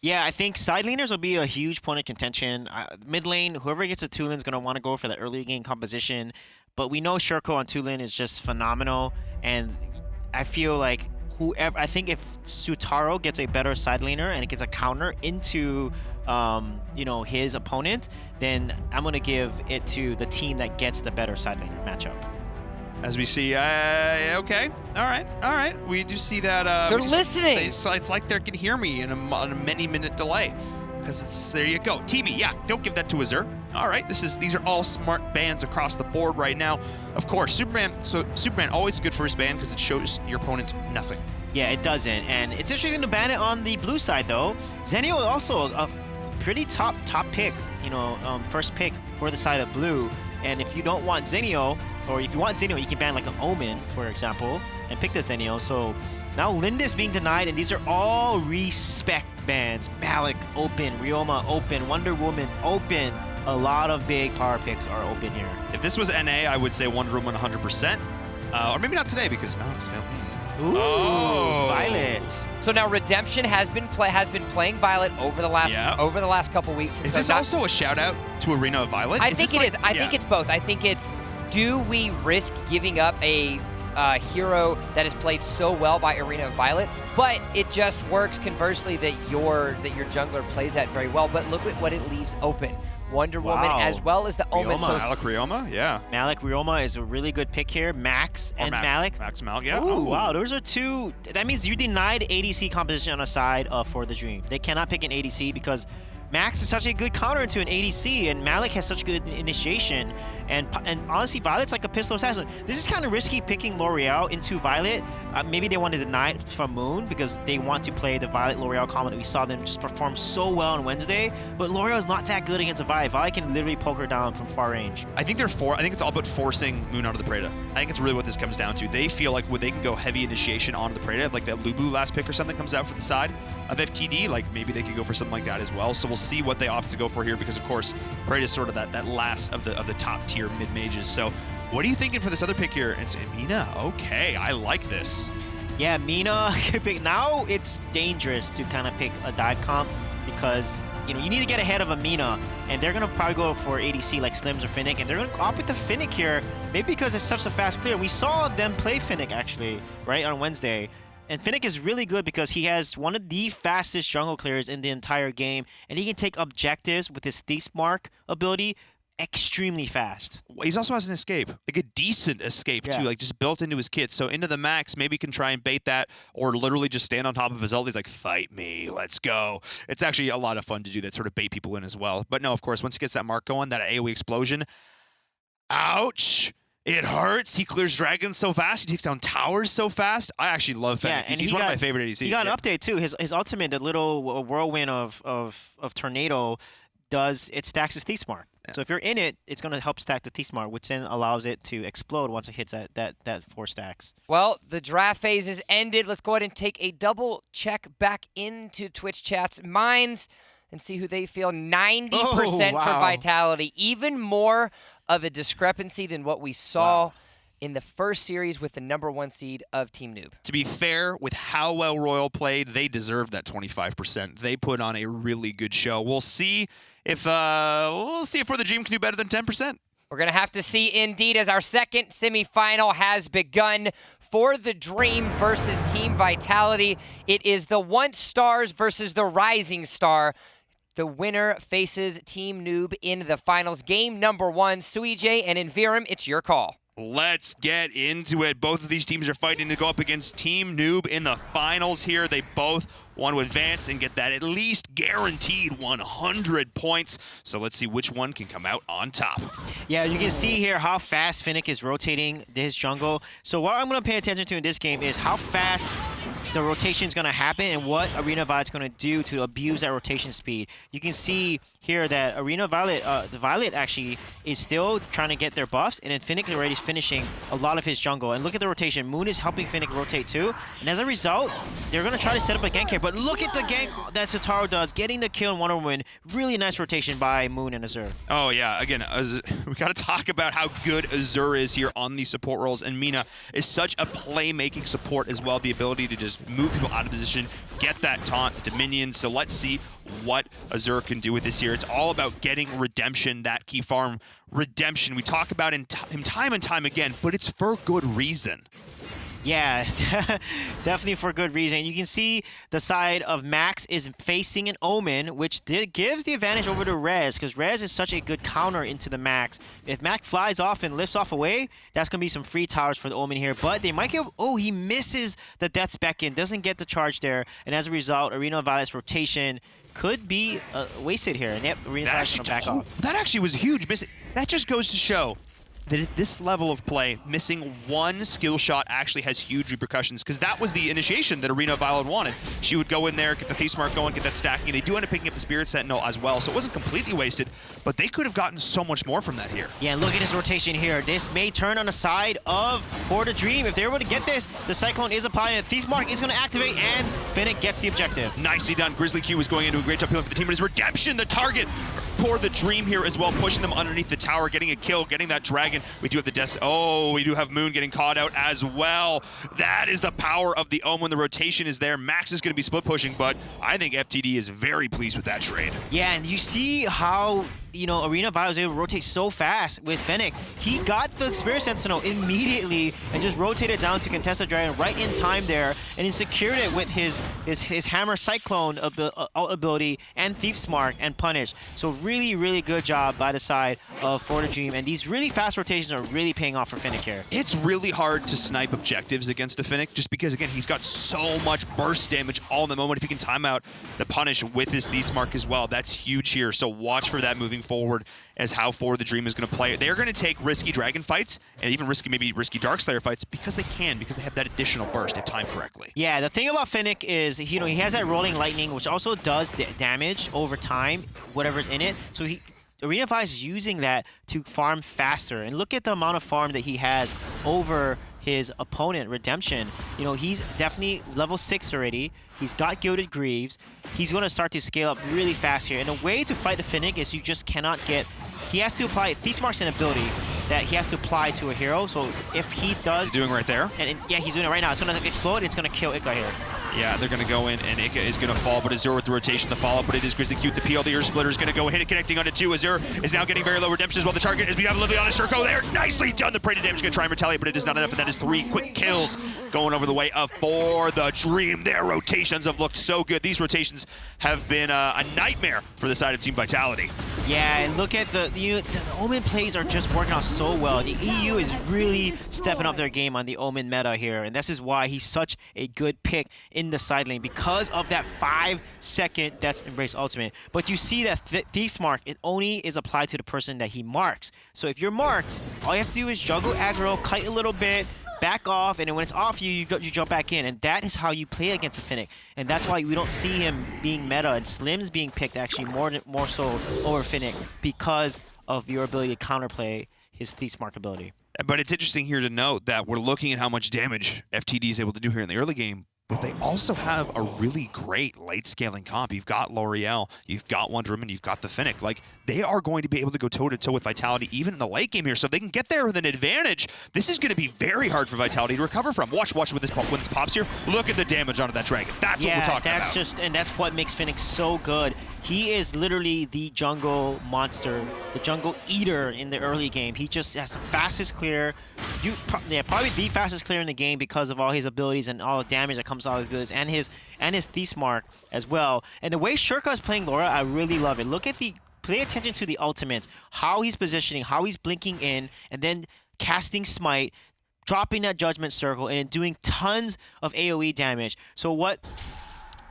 Yeah, I think side laners will be a huge point of contention. Mid lane, whoever gets a Tulin is going to want to go for the early game composition. But we know Shurko on Tulin is just phenomenal. And I feel like I think if Sutaro gets a better side laner and it gets a counter into, his opponent, then I'm going to give it to the team that gets the better side laner matchup. As we see, okay, all right. We do see that. They're listening. It's like they can hear me on a many-minute delay. Because there you go. TB, yeah, don't give that to Azur. All right, these are all smart bans across the board right now. Of course, Superman always good for his ban because it shows your opponent nothing. Yeah, it doesn't, and it's interesting to ban it on the blue side though. Zenio is also a pretty top pick, first pick for the side of blue. And if you don't want Zenio, or if you want Zenio, you can ban like an Omen, for example, and pick the Zenio. So now Lindis being denied, and these are all respect bans. Malik open, Ryoma open, Wonder Woman open. A lot of big power picks are open here. If this was NA, I would say Wonder Woman 100%. Or maybe not today because Malik's failed. Ooh, oh. Violet. So now Redemption has been playing Violet over the last couple weeks. Is this also a shout out to Arena of Violet? I think it is. I think it's both. I think it's, do we risk giving up a hero that is played so well by Arena of Violet, but it just works conversely that your jungler plays that very well. But look at what it leaves open. Wonder Woman as well as the Omen. So Malik Ryoma, yeah. Malik Ryoma is a really good pick here. Max and Malik. Max Malik, yeah. Ooh, wow, those are two. That means you denied ADC composition on the side for the Dream. They cannot pick an ADC because Max is such a good counter into an ADC, and Malik has such good initiation. And honestly, Violet's like a pistol assassin. This is kind of risky picking L'Oreal into Violet. Maybe they want to deny it from Moon because they want to play the Violet L'Oreal combo that we saw them just perform so well on Wednesday. But L'Oreal is not that good against a Vi. Vi can literally poke her down from far range. I think it's all about forcing Moon out of the Preda. I think it's really what this comes down to. They feel like when they can go heavy initiation onto the Preda, like that Lubu last pick or something comes out for the side of FTD, like maybe they could go for something like that as well. So we'll see what they opt to go for here because of course Preda is sort of that last of the top tier mid mages. So what are you thinking for this other pick here? It's Mina. Okay, I like this. Yeah, Mina. Now it's dangerous to kind of pick a dive comp because you need to get ahead of a Mina, and they're gonna probably go for ADC like Slims or Finnick, and they're gonna opt with the Finnick here, maybe because it's such a fast clear. We saw them play Finnick actually, right, on Wednesday. And Finnick is really good because he has one of the fastest jungle clears in the entire game, and he can take objectives with his Thief Mark ability extremely fast. He also has an escape, like a decent escape too, like just built into his kit. So into the max, maybe can try and bait that, or literally just stand on top of his ult. He's like, fight me, let's go. It's actually a lot of fun to do that, sort of bait people in as well. But no, of course, once he gets that mark going, that AoE explosion, ouch. It hurts. He clears dragons so fast. He takes down towers so fast. I actually love Fennec. Yeah, and he's one of my favorite ADCs. He got an update too. His ultimate, the little whirlwind of tornado, it stacks his Thief Mark. Yeah. So if you're in it, it's going to help stack the Thief Mark, which then allows it to explode once it hits that 4 stacks. Well, the draft phase is ended. Let's go ahead and take a double check back into Twitch chat's minds and see who they feel. 90% for Vitality. Even more of a discrepancy than what we saw in the first series with the '1 seed of Team Noob. To be fair, with how well Royal played, they deserve that 25%. They put on a really good show. We'll see if For the Dream can do better than 10%. We're going to have to see indeed as our second semifinal has begun for the Dream versus Team Vitality. It is the Once Stars versus the Rising Star. The winner faces Team Noob in the finals. Game number 1, Suijay and Invirum, it's your call. Let's get into it. Both of these teams are fighting to go up against Team Noob in the finals here. They both want to advance and get that at least guaranteed 100 points. So let's see which one can come out on top. Yeah, you can see here how fast Finnick is rotating his jungle. So what I'm going to pay attention to in this game is how fast the rotation is going to happen and what Arena Violet's going to do to abuse that rotation speed. You can see here that Arena Violet, the Violet actually is still trying to get their buffs, and then Finnick already is finishing a lot of his jungle. And look at the rotation. Moon is helping Finnick rotate too, and as a result, they're going to try to set up a gank here. But look at the gank that Sotaro does, getting the kill in Wonder Woman. Really nice rotation by Moon and Azure. Oh yeah, again, we got to talk about how good Azure is here on these support roles, and Mina is such a playmaking support as well. The ability to just move people out of position, get that taunt, the Dominion. So let's see what Azure can do with this here. It's all about getting redemption, that key farm redemption. We talk about him time and time again, but it's for good reason. Yeah, definitely for good reason. You can see the side of Max is facing an Omen, which gives the advantage over to Rez, because Rez is such a good counter into the Max. If Max flies off and lifts off away, that's going to be some free towers for the Omen here. But they might get... Oh, he misses the Death's Beckon, doesn't get the charge there. And as a result, Arena Violet's rotation could be wasted here. And yep, Arena Violet's going to back off. That actually was huge. That just goes to show that at this level of play, missing one skill shot actually has huge repercussions, because that was the initiation that Arena Violet wanted. She would go in there, get the Thief Mark going, get that stacking. They do end up picking up the Spirit Sentinel as well, so it wasn't completely wasted, but they could have gotten so much more from that here. Yeah, and look at this rotation here. This may turn on the side of For the Dream. If they're able to get this, the Cyclone is applying it. Thief Mark is going to activate, and Finnick gets the objective. Nicely done. Grizzly Q was going into a great job healing for the team, but his redemption, the target for the Dream here as well, pushing them underneath the tower, getting a kill, getting that dragon. We do have the we do have Moon getting caught out as well. That is the power of the Omen. The rotation is there. Max is going to be split pushing, but I think FTD is very pleased with that trade. Yeah, and you see how, you know, Arena Violet was able to rotate so fast with Finnick. He got the Spirit Sentinel immediately and just rotated down to contest the dragon right in time there, and he secured it with his Hammer Cyclone ability and Thief's Mark and Punish. So really, really good job by the side of For the Dream, and these really fast rotations are really paying off for Finnick here. It's really hard to snipe objectives against a Finnick just because, again, he's got so much burst damage all in the moment. If he can time out the Punish with his Thief's Mark as well, that's huge here. So watch for that moving forward as how For the Dream is going to play it. They're going to take risky Dragon fights and even maybe risky Darkslayer fights because they have that additional burst if timed correctly. Yeah, the thing about Finnick is, you know, he has that Rolling Lightning, which also does damage over time, whatever's in it. So Arena Violet is using that to farm faster. And look at the amount of farm that he has over his opponent, Redemption. You know, he's definitely level 6 already. He's got Gilded Greaves. He's going to start to scale up really fast here. And the way to fight the Finnick is you just cannot get... He has to apply... Thief Mark's an ability that he has to apply to a hero. So if he does... He's doing right there? And yeah, he's doing it right now. It's going to explode. It's going to kill Ika here. Yeah, they're going to go in, and Ika is going to fall, but Azure with the rotation, the follow-up, but it is Grizzly Q. The PL, the Earth Splitter is going to go hit it, connecting onto 2. Azure is now getting very low redemption as well. The target is we have Lily on a Shurko there. Nicely done. The Prey to damage going to try and retaliate, but it is not enough, and that is 3 quick kills going over the way of For the Dream. Their rotations have looked so good. These rotations have been a nightmare for the side of Team Vitality. Yeah, and look at the Omen plays are just working out so well. The EU is really stepping up their game on the Omen meta here, and this is why he's such a good pick in the side lane, because of that 5-second Death's Embrace ultimate. But you see that Thief's Mark, it only is applied to the person that he marks. So if you're marked, all you have to do is juggle aggro, kite a little bit, back off, and then when it's off you jump back in, and that is how you play against a Finnick. And that's why we don't see him being meta and Slim's being picked actually more so over Finnick, because of your ability to counterplay his Thief's Mark ability. But it's interesting here to note that we're looking at how much damage FTD is able to do here in the early game, but they also have a really great late scaling comp. You've got L'Oreal, you've got Wonder Woman, you've got the Finnick. Like, they are going to be able to go toe-to-toe with Vitality even in the late game here. So if they can get there with an advantage, this is going to be very hard for Vitality to recover from. Watch when this pops here. Look at the damage onto that dragon. That's what we're talking about. And that's what makes Finnick so good. He is literally the jungle monster, the jungle eater in the early game. He just has the fastest clear. Probably the fastest clear in the game because of all his abilities and all the damage that comes out of his abilities, and his Thief's Mark as well. And the way Shurka is playing Laura, I really love it. Pay attention to the ultimates, how he's positioning, how he's blinking in, and then casting Smite, dropping that Judgment Circle, and doing tons of AoE damage. So what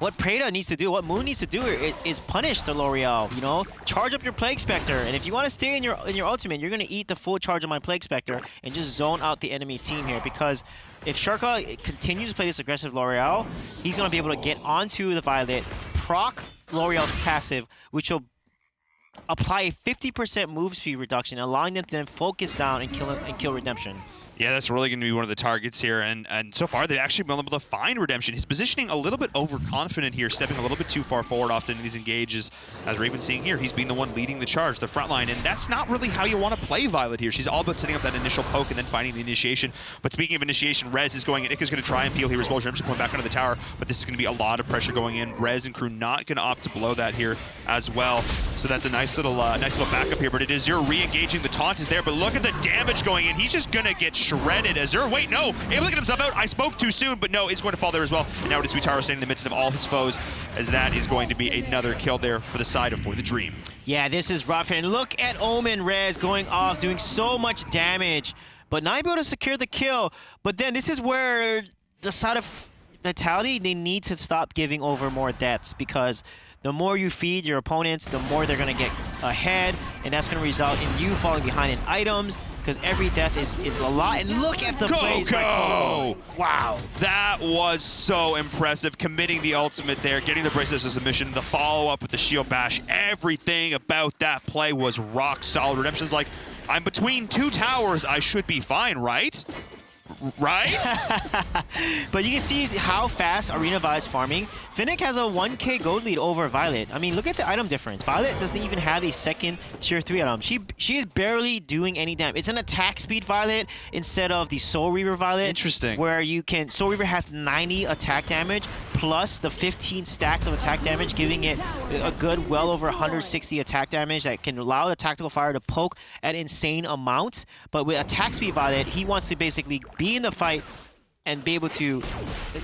Preda needs to do, what Moon needs to do is punish the L'Oreal, you know? Charge up your Plague Spectre, and if you want to stay in your ultimate, you're going to eat the full charge of my Plague Spectre and just zone out the enemy team here, because if Shurka continues to play this aggressive L'Oreal, he's going to be able to get onto the Violet, proc L'Oreal's passive, which will apply a 50% move speed reduction, allowing them to then focus down and kill Redemption. Yeah, that's really going to be one of the targets here, and so far they've actually been able to find Redemption. He's positioning a little bit overconfident here, stepping a little bit too far forward often in these engages. As we're even seeing here, he's being the one leading the charge, the front line, and that's not really how you want to play Violet here. She's all about setting up that initial poke and then finding the initiation. But speaking of initiation, Rez is going in. Ika's going to try and peel here as well. Redemption coming back onto the tower, but this is going to be a lot of pressure going in. Rez and crew not going to opt to blow that here as well. So that's a nice little backup here, but it is Zero re-engaging. The taunt is there, but look at the damage going in. He's just going to get shredded as Zero. Wait, no, able to get himself out. I spoke too soon, but no, it's going to fall there as well. And now it is Suitaro standing in the midst of all his foes, as that is going to be another kill there for the side of For the Dream. Yeah, this is rough, and look at Omen Rez going off, doing so much damage, but not able to secure the kill. But then this is where the side of Vitality, they need to stop giving over more deaths, because the more you feed your opponents, the more they're going to get ahead, and that's going to result in you falling behind in items, because every death is a lot. And look at the plays by Coco. Wow. That was so impressive. Committing the ultimate there, getting the bracelets as a submission, the follow-up with the shield bash. Everything about that play was rock solid. Redemption's like, I'm between two towers. I should be fine, right? Right? But you can see how fast Arena Violet's farming. Fennec has a 1k gold lead over Violet. I mean, look at the item difference. Violet doesn't even have a second tier 3 item. She is barely doing any damage. It's an attack speed Violet instead of the Soul Reaver Violet. Interesting. Where you can, Soul Reaver has 90 attack damage plus the 15 stacks of attack damage, giving it a good well over 160 attack damage that can allow the Tactical Fire to poke at insane amounts. But with attack speed Violet, he wants to basically be in the fight and be able to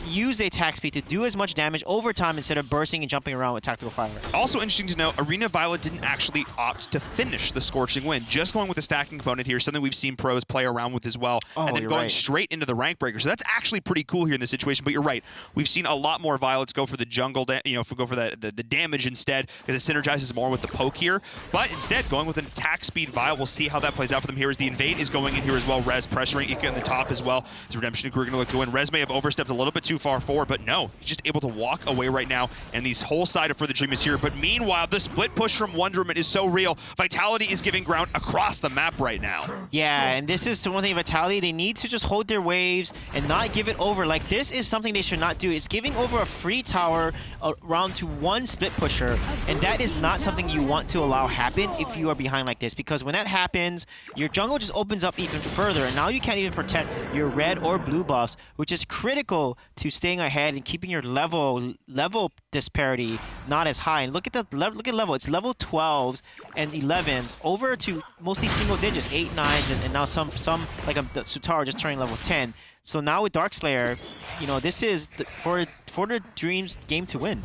use the attack speed to do as much damage over time instead of bursting and jumping around with Tactical Fire. Also interesting to know, Arena Violet didn't actually opt to finish the Scorching Wind. Just going with the stacking component here, something we've seen pros play around with as well, and then going straight into the rank breaker. So that's actually pretty cool here in this situation, but you're right. We've seen a lot more Violets go for the jungle, go for the damage instead, because it synergizes more with the poke here. But instead, going with an attack speed Violet, we'll see how that plays out for them here as the Invade is going in here as well. Rez pressuring Ika in the top as well. As Redemption and Crew are going to look to win. Rez may have overstepped a little bit too far forward, but no, he's just able to walk away right now, and these whole side of For the Dream is here. But meanwhile, the split push from Wonderment is so real. Vitality is giving ground across the map right now. Yeah, and this is one thing, Vitality, they need to just hold their waves and not give it over. Like, this is something they should not do. It's giving over a free tower around to one split pusher, and that is not something you want to allow happen if you are behind like this, because when that happens, your jungle just opens up even further, and now you can't even protect your red or blue buffs, which is critical to staying ahead and keeping your level disparity not as high. And look at the level. It's level 12s and 11s over to mostly single digits, 8, 9s, and now some like the Suitaro just turning level 10. So now with Darkslayer, you know, this is for the Dream's game to win.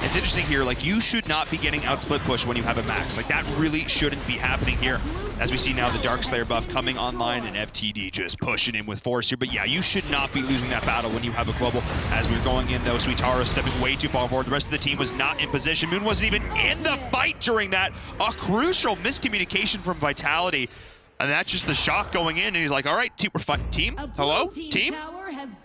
It's interesting here, like, you should not be getting out split push when you have a max. Like, that really shouldn't be happening here. As we see now the Darkslayer buff coming online and FTD just pushing in with force here. But yeah, you should not be losing that battle when you have a global. As we're going in though, Suitaro stepping way too far forward. The rest of the team was not in position. Moon wasn't even in the fight during that. A crucial miscommunication from Vitality. And that's just the shock going in, and he's like, all right, team, hello, team?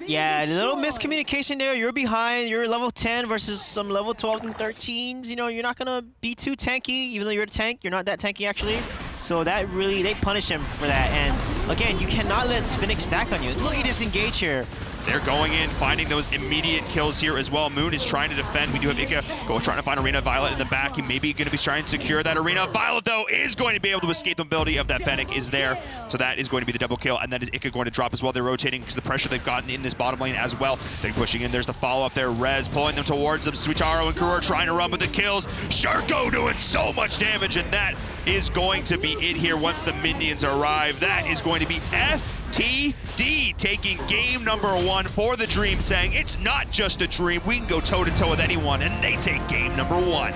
Yeah, a little miscommunication there. You're behind, you're level 10 versus some level 12 and 13s. You know, you're not gonna be too tanky, even though you're a tank. You're not that tanky, actually. So that really, they punish him for that. And again, you cannot let Phoenix stack on you. Look at this engage here. They're going in, finding those immediate kills here as well. Moon is trying to defend. We do have Ika trying to find Arena Violet in the back. He may be going to be trying to secure that Arena. Violet, though, is going to be able to escape the ability of that Fennec is there. So that is going to be the double kill, and that is Ika going to drop as well. They're rotating because the pressure they've gotten in this bottom lane as well. They're pushing in. There's the follow-up there. Rez pulling them towards them. Suitaro and crew are trying to run with the kills. Sharko doing so much damage, and that is going to be it here once the minions arrive. That is going to be FTD taking game number 1 for the Dream, saying it's not just a dream, we can go toe-to-toe with anyone, and they take game number 1.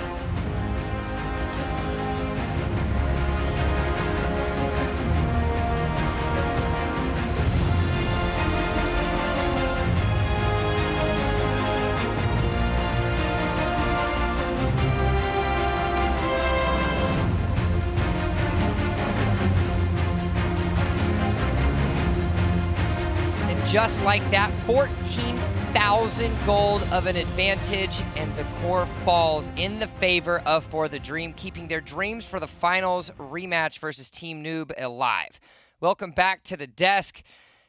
Just like that, 14 1,000 gold of an advantage, and the core falls in the favor of For the Dream, keeping their dreams for the finals rematch versus Team Noob alive. Welcome back to the desk.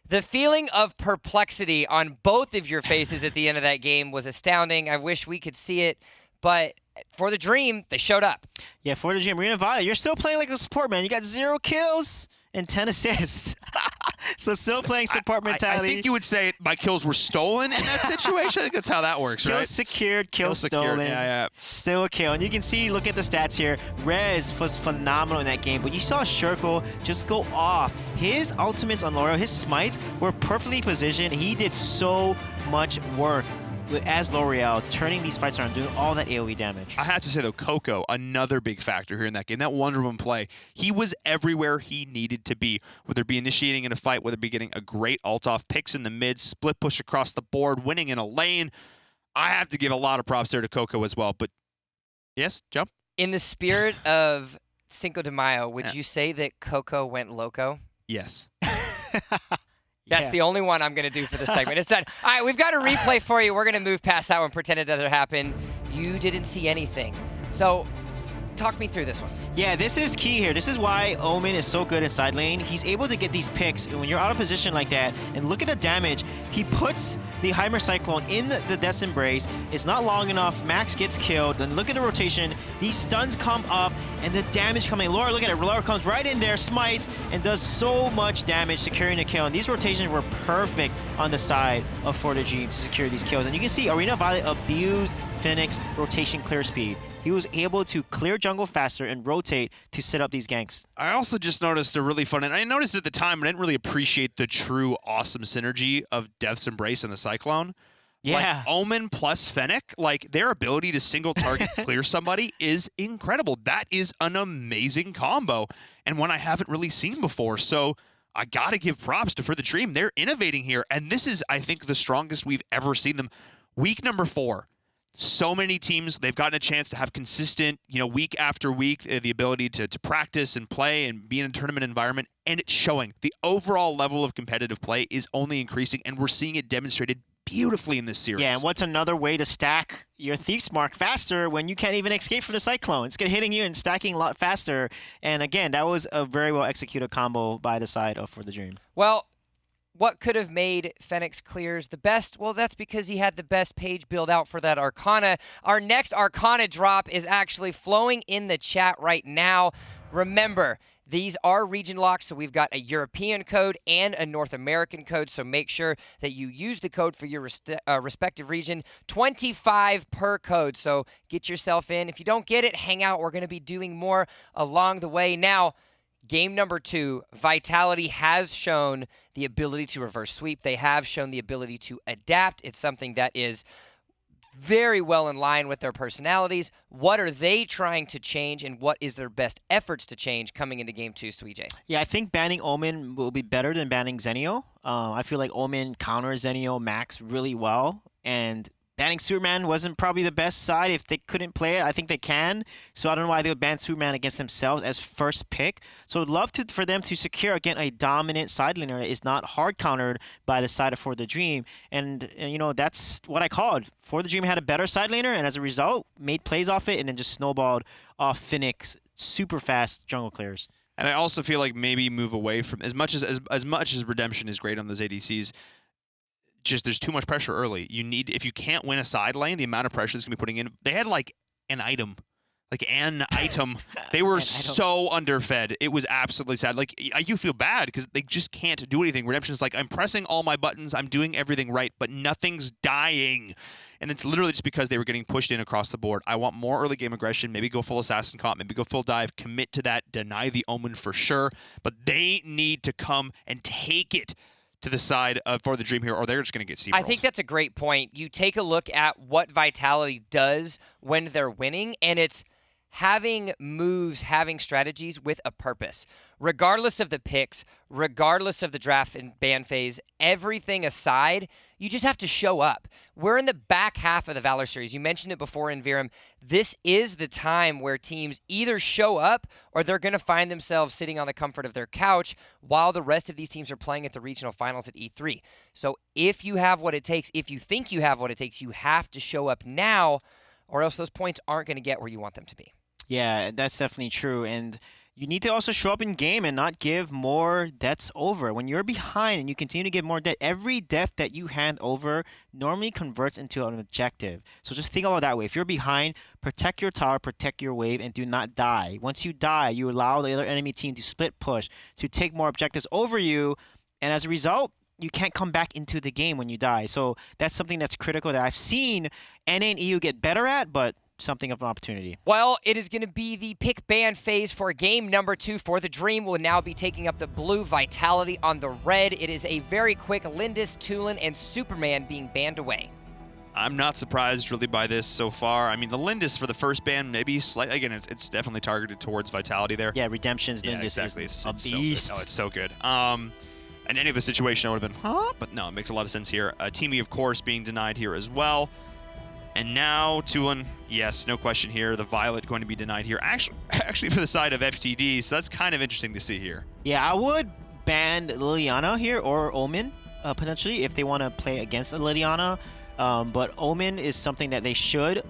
The feeling of perplexity on both of your faces at the end of that game was astounding. I wish we could see it, but For the Dream, they showed up. Yeah, For the Dream, Arena Valor, you're still playing like a support, man. You got 0 kills and 10 assists. So still playing support mentality. I think you would say my kills were stolen in that situation. I think that's how that works, right? Kills secured, kills stolen. Yeah. Still a kill. And you can see, look at the stats here. Rez was phenomenal in that game, but you saw Shirko just go off. His ultimates on L'Oreal, his smites were perfectly positioned. He did so much work as L'Oreal, turning these fights around, doing all that AoE damage. I have to say, though, Coco, another big factor here in that game. That Wonder Woman play, he was everywhere he needed to be, whether it be initiating in a fight, whether it be getting a great ult-off, picks in the mid, split push across the board, winning in a lane. I have to give a lot of props there to Coco as well. But, yes, Jump? In the spirit of Cinco de Mayo, would you say that Coco went loco? Yes. That's the only one I'm going to do for this segment. It's done. All right, we've got a replay for you. We're going to move past that one, pretend it doesn't happen. You didn't see anything. So talk me through this one. Yeah, this is key here. This is why Omen is so good in side lane. He's able to get these picks when you're out of position like that. And look at the damage. He puts the Heimer Cyclone in the Death's Embrace. It's not long enough. Max gets killed. Then look at the rotation. These stuns come up, and the damage coming. Laura, look at it. Laura comes right in there, smites, and does so much damage, securing a kill. And these rotations were perfect on the side of For the Dream to secure these kills. And you can see Arena Violet abused Phoenix rotation clear speed. He was able to clear jungle faster and rotate to set up these ganks. I also just noticed a really fun, and I noticed at the time, I didn't really appreciate the true awesome synergy of Death's Embrace and the Cyclone. Yeah. Like, Omen plus Fennec, like, their ability to single target clear somebody is incredible. That is an amazing combo, and one I haven't really seen before. So I got to give props to For the Dream. They're innovating here, and this is, I think, the strongest we've ever seen them. Week number 4. So many teams, they've gotten a chance to have consistent, week after week, the ability to practice and play and be in a tournament environment, and it's showing. The overall level of competitive play is only increasing, and we're seeing it demonstrated beautifully in this series. Yeah, and what's another way to stack your Thief's Mark faster when you can't even escape from the Cyclone? It's hitting you and stacking a lot faster. And again, that was a very well executed combo by the side of For the Dream. Well, what could have made Fenix clears the best? Well, that's because he had the best page build out for that Arcana. Our next Arcana drop is actually flowing in the chat right now. Remember, these are region locked, so we've got a European code and a North American code, so make sure that you use the code for your respective region. 25 per code, so get yourself in. If you don't get it, hang out. We're going to be doing more along the way. Now, game number 2, Vitality has shown the ability to reverse sweep. They have shown the ability to adapt. It's something that is very well in line with their personalities. What are they trying to change, and what is their best efforts to change coming into game 2, Suijay? Yeah, I think banning Omen will be better than banning Zenio. I feel like Omen counters Zenio Max really well, and banning Superman wasn't probably the best side if they couldn't play it. I think they can. So I don't know why they would ban Superman against themselves as first pick. So I'd love for them to secure, again, a dominant side laner that is not hard countered by the side of For the Dream. And that's what I called. For the Dream had a better side laner, and as a result, made plays off it and then just snowballed off Phoenix super fast jungle clears. And I also feel like maybe move away from, as much as Redemption is great on those ADCs, just there's too much pressure early. If you can't win a side lane, the amount of pressure that's going to be putting in. They had an item. They were so underfed. It was absolutely sad. You feel bad because they just can't do anything. Redemption's like, I'm pressing all my buttons, I'm doing everything right, but nothing's dying. And it's literally just because they were getting pushed in across the board. I want more early game aggression, maybe go full assassin comp, maybe go full dive, commit to that, deny the Omen for sure. But they need to come and take it to the side of For the Dream here, or they're just going to get steamrolled. I think that's a great point. You take a look at what Vitality does when they're winning, and it's having moves, having strategies with a purpose. Regardless of the picks, regardless of the draft and ban phase, everything aside, You just have to show up. We're in the back half of the Valor series. You mentioned it before in Virum. This is the time where teams either show up or they're going to find themselves sitting on the comfort of their couch while the rest of these teams are playing at the regional finals at E3. So if you have what it takes, if you think you have what it takes, you have to show up now, or else those points aren't going to get where you want them to be. Yeah, that's definitely true. And you need to also show up in game and not give more deaths over. When you're behind and you continue to give more death, every death that you hand over normally converts into an objective. So just think about it that way. If you're behind, protect your tower, protect your wave, and do not die. Once you die, you allow the other enemy team to split push, to take more objectives over you, and as a result, you can't come back into the game when you die. So that's something that's critical that I've seen NA and EU get better at, but something of an opportunity. Well, it is going to be the pick ban phase for game number 2 for the Dream. Will now be taking up the blue, Vitality on the red. It is a very quick Lindis, Tulin, and Superman being banned away. I'm not surprised really by this so far. I mean, the Lindis for the first ban, maybe slightly. Again, it's definitely targeted towards Vitality there. Yeah, Redemption's Lindis exactly. is a It's beast. So good. Oh, it's so good. In any of the situation, I would have been, huh? But no, it makes a lot of sense here. Teamy, of course, being denied here as well. And now Tulin, yes, no question here. The Violet going to be denied here. Actually for the side of FTD, so that's kind of interesting to see here. Yeah, I would ban Liliana here or Omen, potentially, if they want to play against a Liliana. But Omen is something that they should.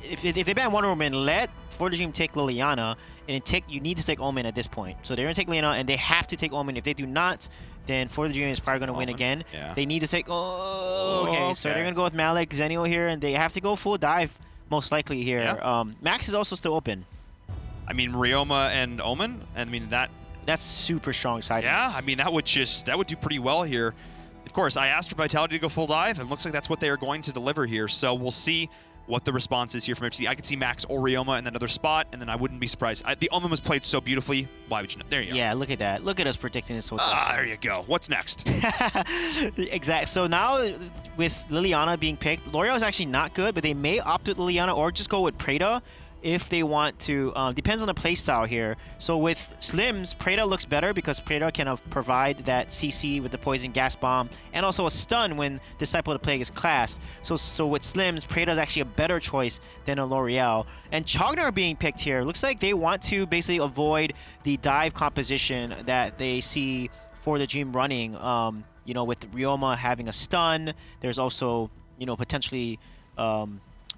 If they ban Wonder Woman, let For the Dream take Liliana, and you need to take Omen at this point. So they're going to take Liliana, and they have to take Omen. If they do not, then For the Dream is probably going to win again. Yeah. They need to take... okay, so they're going to go with Malik, Zenio here, and they have to go full dive, most likely here. Yeah. Max is also still open. I mean, Ryoma and Omen, I mean, that's super strong side. Yeah, I mean, that would do pretty well here. Of course, I asked for Vitality to go full dive, and it looks like that's what they are going to deliver here. So we'll see what the response is here from FTD. I could see Max or Ryoma in that other spot, and then I wouldn't be surprised. The Omen was played so beautifully. Why would you know? There you go. Yeah, look at that. Look at us predicting this whole thing. There you go. What's next? Exactly. So now with Liliana being picked, L'Oreal is actually not good, but they may opt with Liliana or just go with Preda if they want to. Depends on the playstyle here. So with Slims, Preda looks better because Preda can provide that CC with the poison gas bomb and also a stun when Disciple of the Plague is classed. So with Slims, Preda is actually a better choice than a L'Oreal. And Chognar being picked here looks like they want to basically avoid the dive composition that they see For the Dream running. You know, with Ryoma having a stun, there's also, you know, potentially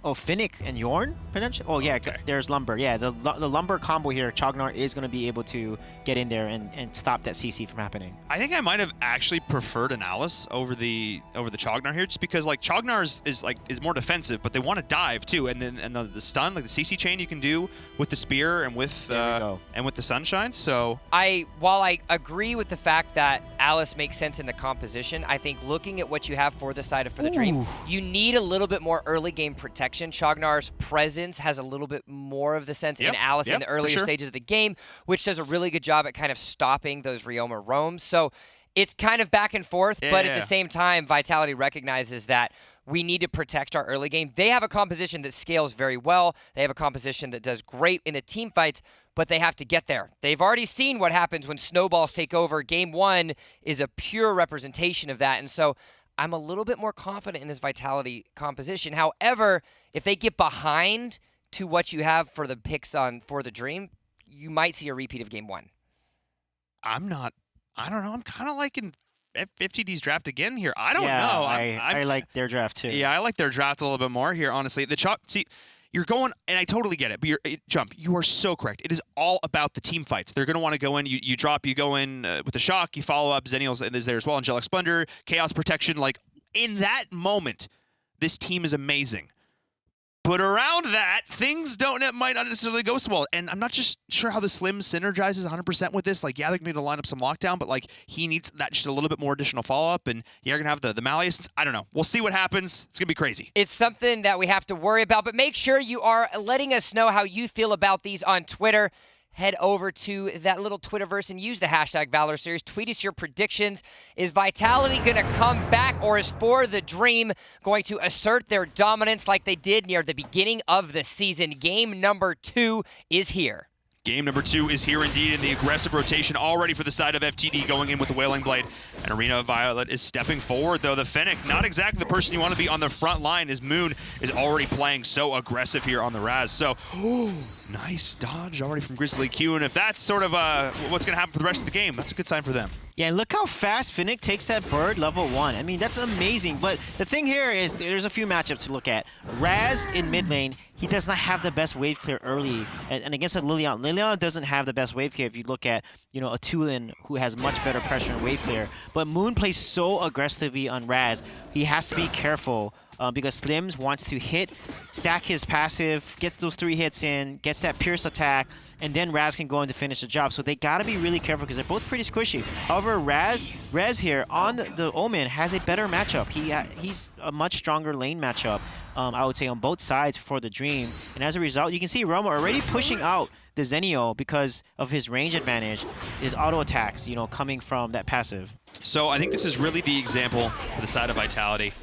Finnick and Yorn potentially. Oh yeah, okay. There's Lumber. Yeah, the Lumber combo here, Chognar is going to be able to get in there and stop that CC from happening. I think I might have actually preferred an Alice over the Chognar here, just because like Chognar is more defensive, but they want to dive too, and then the stun, like the CC chain you can do with the spear and with the Sunshine. So while I agree with the fact that Alice makes sense in the composition, I think looking at what you have for the side of For the Dream, you need a little bit more early game protection. Chognar's presence has a little bit more of the sense in Alice in the earlier stages of the game, which does a really good job at kind of stopping those Ryoma roams. So it's kind of back and forth, but at the same time, Vitality recognizes that we need to protect our early game. They have a composition that scales very well. They have a composition that does great in the team fights, but they have to get there. They've already seen what happens when snowballs take over. Game 1 is a pure representation of that, and so I'm a little bit more confident in this Vitality composition. However, if they get behind to what you have for the picks on For the Dream, you might see a repeat of Game 1. I don't know. I'm kind of liking FTD's draft again here. I don't know. I like their draft too. Yeah, I like their draft a little bit more here, honestly. See, you're going, and I totally get it, but Jump, you are so correct. It is all about the team fights. They're going to want to go in, you drop, you go in with the shock, you follow up, Xennial's is there as well, Angelic Splendor, Chaos Protection. Like, in that moment, this team is amazing. But around that, things might not necessarily go so well. And I'm not just sure how the Slim synergizes 100% with this. Like, yeah, they're going to need to line up some lockdown, but like he needs that just a little bit more additional follow-up. And you're going to have the Malleus. I don't know. We'll see what happens. It's going to be crazy. It's something that we have to worry about, but make sure you are letting us know how you feel about these on Twitter. Head over to that little Twitterverse and use the hashtag Valor Series. Tweet us your predictions. Is Vitality going to come back, or is For the Dream going to assert their dominance like they did near the beginning of the season? Game number 2 is here. Game number 2 is here indeed, in the aggressive rotation already for the side of FTD, going in with the Wailing Blade. And Arena of Violet is stepping forward, though. The Fennec, not exactly the person you want to be on the front line, as Moon is already playing so aggressive here on the Raz. So, nice dodge already from Grizzly Q. And if that's sort of what's going to happen for the rest of the game, that's a good sign for them. Yeah, and look how fast Finnick takes that bird level 1. I mean, that's amazing. But the thing here is there's a few matchups to look at. Raz in mid lane, he does not have the best wave clear early. And against a Liliana, Liliana doesn't have the best wave clear if you look at, you know, a Tulin who has much better pressure and wave clear. But Moon plays so aggressively on Raz, he has to be careful. Because Slims wants to hit, stack his passive, gets those 3 hits in, gets that Pierce attack, and then Raz can go in to finish the job. So they gotta be really careful because they're both pretty squishy. However, Rez here on the Omen has a better matchup. He's a much stronger lane matchup, I would say, on both sides for the Dream. And as a result, you can see Romo already pushing out the Zenio because of his range advantage, his auto attacks, you know, coming from that passive. So I think this is really the example for the side of Vitality.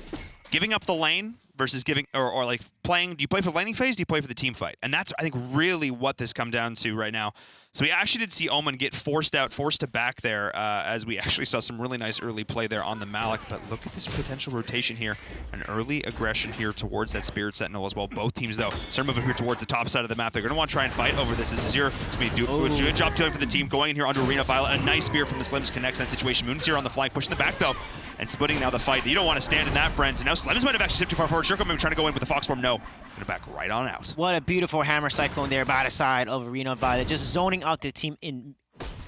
Giving up the lane versus giving, or like playing, do you play for the laning phase, do you play for the team fight? And that's, I think, really what this come down to right now. So we actually did see Omen get forced to back there, as we actually saw some really nice early play there on the Malik. But look at this potential rotation here. An early aggression here towards that Spirit Sentinel as well. Both teams, though, start moving here towards the top side of the map. They're going to want to try and fight over this. This is here to be a good job doing for the team. Going in here under Arena Violet. A nice spear from the Slims connects that situation. Moon's here on the flank, pushing the back, though. And splitting now the fight. You don't want to stand in that, friends. And now Slims might have actually stepped too far forward. Shurko maybe trying to go in with the Fox form. No. Going to back right on out. What a beautiful hammer cyclone there by the side of Arena Violet. Just zoning out the team in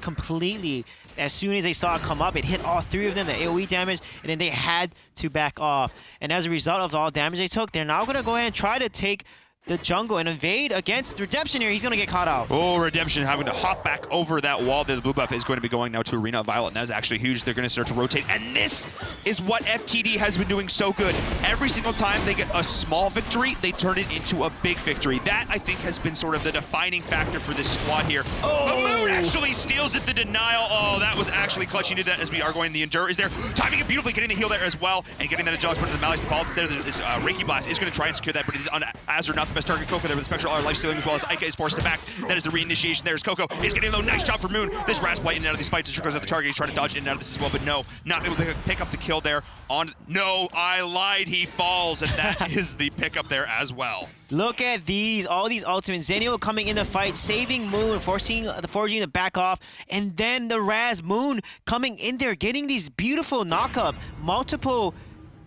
completely. As soon as they saw it come up, it hit all 3 of them, the AoE damage, and then they had to back off. And as a result of all damage they took, they're now going to go ahead and try to take the jungle and invade against Redemption here. He's going to get caught out. Oh, Redemption having to hop back over that wall there. The blue buff is going to be going now to Arena of Violet, and that is actually huge. They're going to start to rotate, and this is what FTD has been doing so good. Every single time they get a small victory, they turn it into a big victory. That, I think, has been sort of the defining factor for this squad here. Oh! But Moon actually steals it, the denial. Oh, that was actually clutch. He did that as we are going. The Endure is there, timing it beautifully, getting the heal there as well, and getting that adjust to the Malice. The follow instead of this Reiki Blast is going to try and secure that, but it is on Azure, not the best target. Coco there with the Spectral life stealing as well as Ika is forced to back. That is the reinitiation there as Coco is getting a little nice job for Moon. This Raz play in and out of these fights. And goes at the target. He's trying to dodge in and out of this as well, but no, not able to pick up the kill there. No, I lied. He falls, and that is the pickup there as well. Look at these, all these ultimates. Zenio coming in the fight, saving Moon, forcing the 4G to back off, and then the Raz Moon coming in there, getting these beautiful knock-up, multiple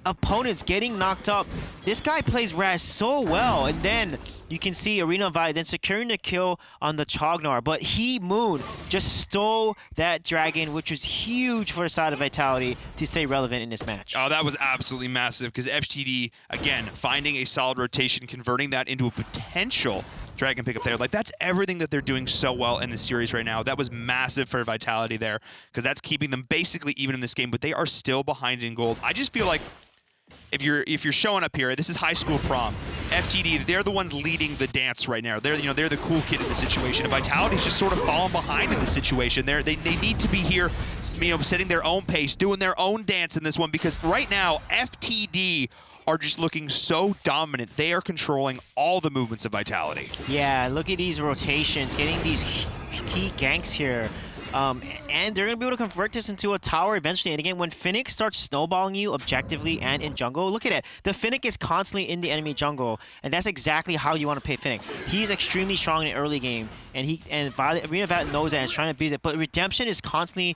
opponents getting knocked up. This guy plays Raz so well, and then you can see Arena Violet then securing the kill on the Chognar, but Moon, just stole that dragon, which was huge for the side of Vitality to stay relevant in this match. Oh, that was absolutely massive, because FTD, again, finding a solid rotation, converting that into a potential dragon pickup there. Like, that's everything that they're doing so well in the series right now. That was massive for Vitality there, because that's keeping them basically even in this game, but they are still behind in gold. I just feel like if you're showing up here, this is high school prom. FTD, they're the ones leading the dance right now. They're the cool kid in the situation. And Vitality's just sort of falling behind in the situation. They need to be here, setting their own pace, doing their own dance in this one, because right now FTD are just looking so dominant. They are controlling all the movements of Vitality. Yeah, look at these rotations, getting these key ganks here. And they're going to be able to convert this into a tower eventually. And again, when Finnick starts snowballing you objectively and in jungle, look at it. The Finnick is constantly in the enemy jungle, and that's exactly how you want to play Finnick. He's extremely strong in the early game, and Arena Violet knows that and is trying to beat it. But Redemption is constantly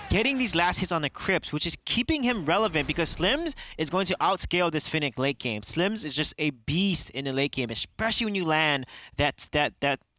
getting these last hits on the Crypts, which is keeping him relevant because Slims is going to outscale this Finnick late game. Slims is just a beast in the late game, especially when you land that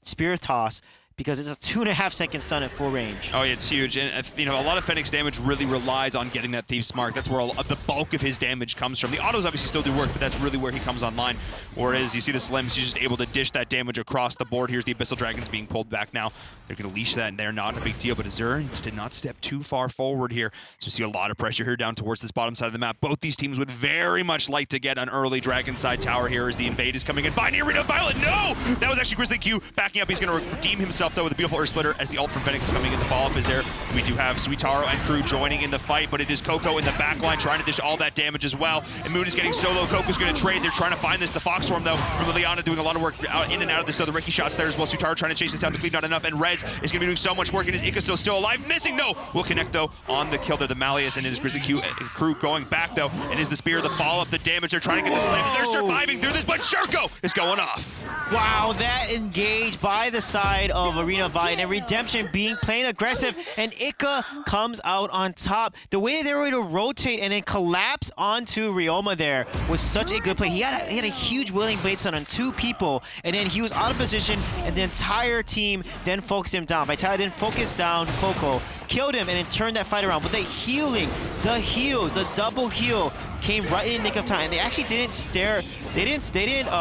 Spirit Toss, because it's a 2.5-second stun at full range. Oh, yeah, it's huge. And, a lot of Fennec's damage really relies on getting that Thief's Mark. That's where the bulk of his damage comes from. The autos obviously still do work, but that's really where he comes online. Whereas you see the Slims, he's just able to dish that damage across the board. Here's the Abyssal Dragons being pulled back now. They're going to leash that, and they're not a big deal. But Azure did not step too far forward here. So we see a lot of pressure here down towards this bottom side of the map. Both these teams would very much like to get an early Dragon side tower here as the invade is coming in. By Arena Violet, no! That was actually Grizzly Q backing up. He's going to redeem himself himself, though, with a beautiful Earth Splitter as the ult from Phoenix coming in. The follow-up is there. We do have Suitaro and crew joining in the fight, but it is Coco in the backline trying to dish all that damage as well. And Moon is getting solo. Coco's going to trade. They're trying to find this. The Fox Storm, though, from Liliana doing a lot of work in and out of this. So the Ricky shots there as well. Suitaro trying to chase this down to cleave, not enough. And Rez is going to be doing so much work. And is Ika still alive? Missing? No! Will connect, though, on the kill there. The Malleus and his Grizzly crew going back, though. And is the Spear, the follow-up, the damage. They're trying to get the Slims. They're surviving through this, but Shurko is going off. Wow, that engaged by the side of Arena Vi, and Redemption playing aggressive, and Ika comes out on top. The way they were able to rotate and then collapse onto Ryoma there was such a good play. He had a huge Willing Blade stun on 2 people, and then he was out of position, and the entire team then focused him down. Vitality then focused down Coco, killed him, and then turned that fight around. But the healing, the heals, the double heal came right in the nick of time, and they actually didn't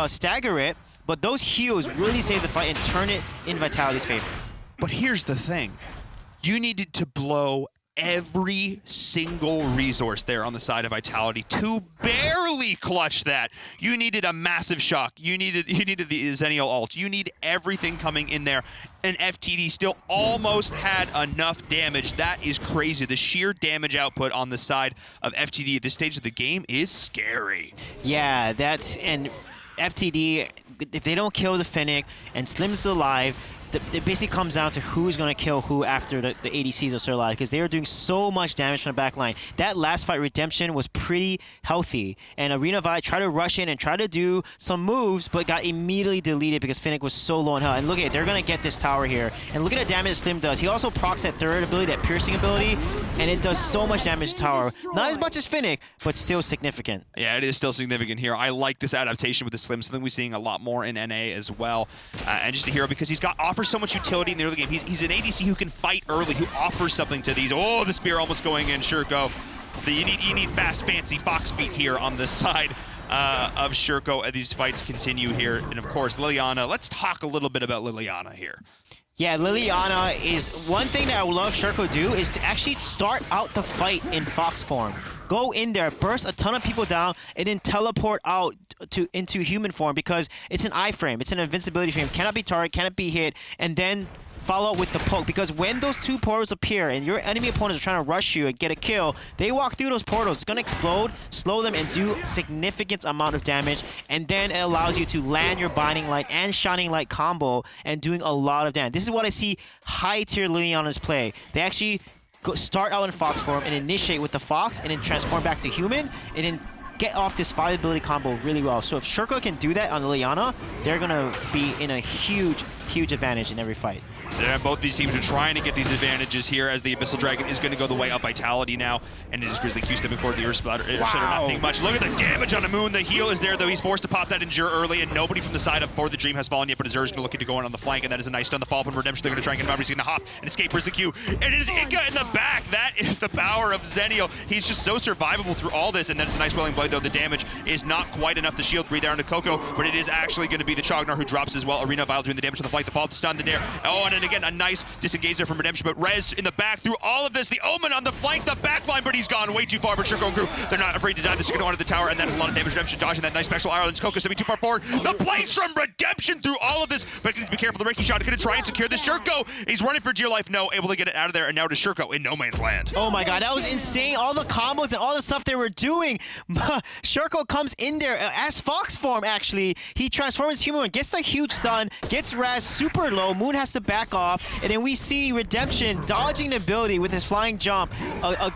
stagger it. But those heals really saved the fight and turn it in Vitality's favor. But here's the thing. You needed to blow every single resource there on the side of Vitality to barely clutch that. You needed a massive shock. You needed the Zennial ult. You need everything coming in there. And FTD still almost had enough damage. That is crazy. The sheer damage output on the side of FTD at this stage of the game is scary. Yeah, and FTD, if they don't kill the Fennec and Slim's still alive, it basically comes down to who's going to kill who after the ADCs are still alive, because they are doing so much damage from the back line. That last fight, Redemption, was pretty healthy, and Arena Vi tried to rush in and try to do some moves, but got immediately deleted because Fennec was so low in health. And look at it, they're going to get this tower here. And look at the damage Slim does. He also procs that third ability, that piercing ability, and it does so much damage to tower. Not as much as Fennec, but still significant. Yeah, it is still significant here. I like this adaptation with the Slim, something we're seeing a lot more in NA as well. And just a hero because he's offers so much utility in the early game. He's an ADC who can fight early, who offers something to these. Oh, the Spear almost going in. Shurko. You need fast, fancy fox feet here on the side of Shurko as these fights continue here. And of course, Liliana. Let's talk a little bit about Liliana here. Yeah, Liliana is one thing that I would love Shurko do is to actually start out the fight in Fox form. Go in there, burst a ton of people down, and then teleport out into human form, because it's an iframe, it's an invincibility frame, cannot be targeted, cannot be hit, and then follow up with the poke, because when those 2 portals appear and your enemy opponents are trying to rush you and get a kill, they walk through those portals. It's going to explode, slow them, and do significant amount of damage, and then it allows you to land your Binding Light and Shining Light combo and doing a lot of damage. This is what I see high-tier Liliana's play. They actually start out in Fox form and initiate with the Fox and then transform back to human and then get off this 5 ability combo really well. So if Shurko can do that on Liliana, they're going to be in a huge advantage in every fight. So yeah, both these teams are trying to get these advantages here as the Abyssal Dragon is going to go the way of Vitality now. And it is Grizzly Q stepping forward. The Earth Splitter not being much. Look at the damage on the Moon. The heal is there, though. He's forced to pop that Endure early, and nobody from the side of For the Dream has fallen yet, but Azure is going to look to go in on the flank, and that is a nice stun. The follow-up on Redemption. They're going to try and get him out. He's going to hop and escape Grizzly Q. And it is Ika in the back. That is the power of Zennial. He's just so survivable through all this, and then it's a nice Willing Blade, though. The damage is not quite enough to shield breathe there onto Coco, but it is actually going to be the Chognar who drops as well. Arena Vi doing the damage to the flank, the follow-up, the stun, the dare. Oh, and then again, a nice disengage there from Redemption, but Rez in the back through all of this. The Omen on the flank, the backline, but he's gone way too far. But Shurko and crew, they're not afraid to die. They're going to the tower, and that is a lot of damage. Redemption dodging that nice special Ireland's Coco stepping too far forward. The plays from Redemption through all of this, but he needs to be careful. The Reiki shot going to try and secure this. Shurko, he's running for dear life. No, able to get it out of there, and now to Shurko in no man's land. Oh my god, that was insane. All the combos and all the stuff they were doing. Shurko comes in there as Fox form, actually. He transforms human, gets the huge stun, gets Raz super low. Moon has to back off, and then we see Redemption dodging the ability with his flying jump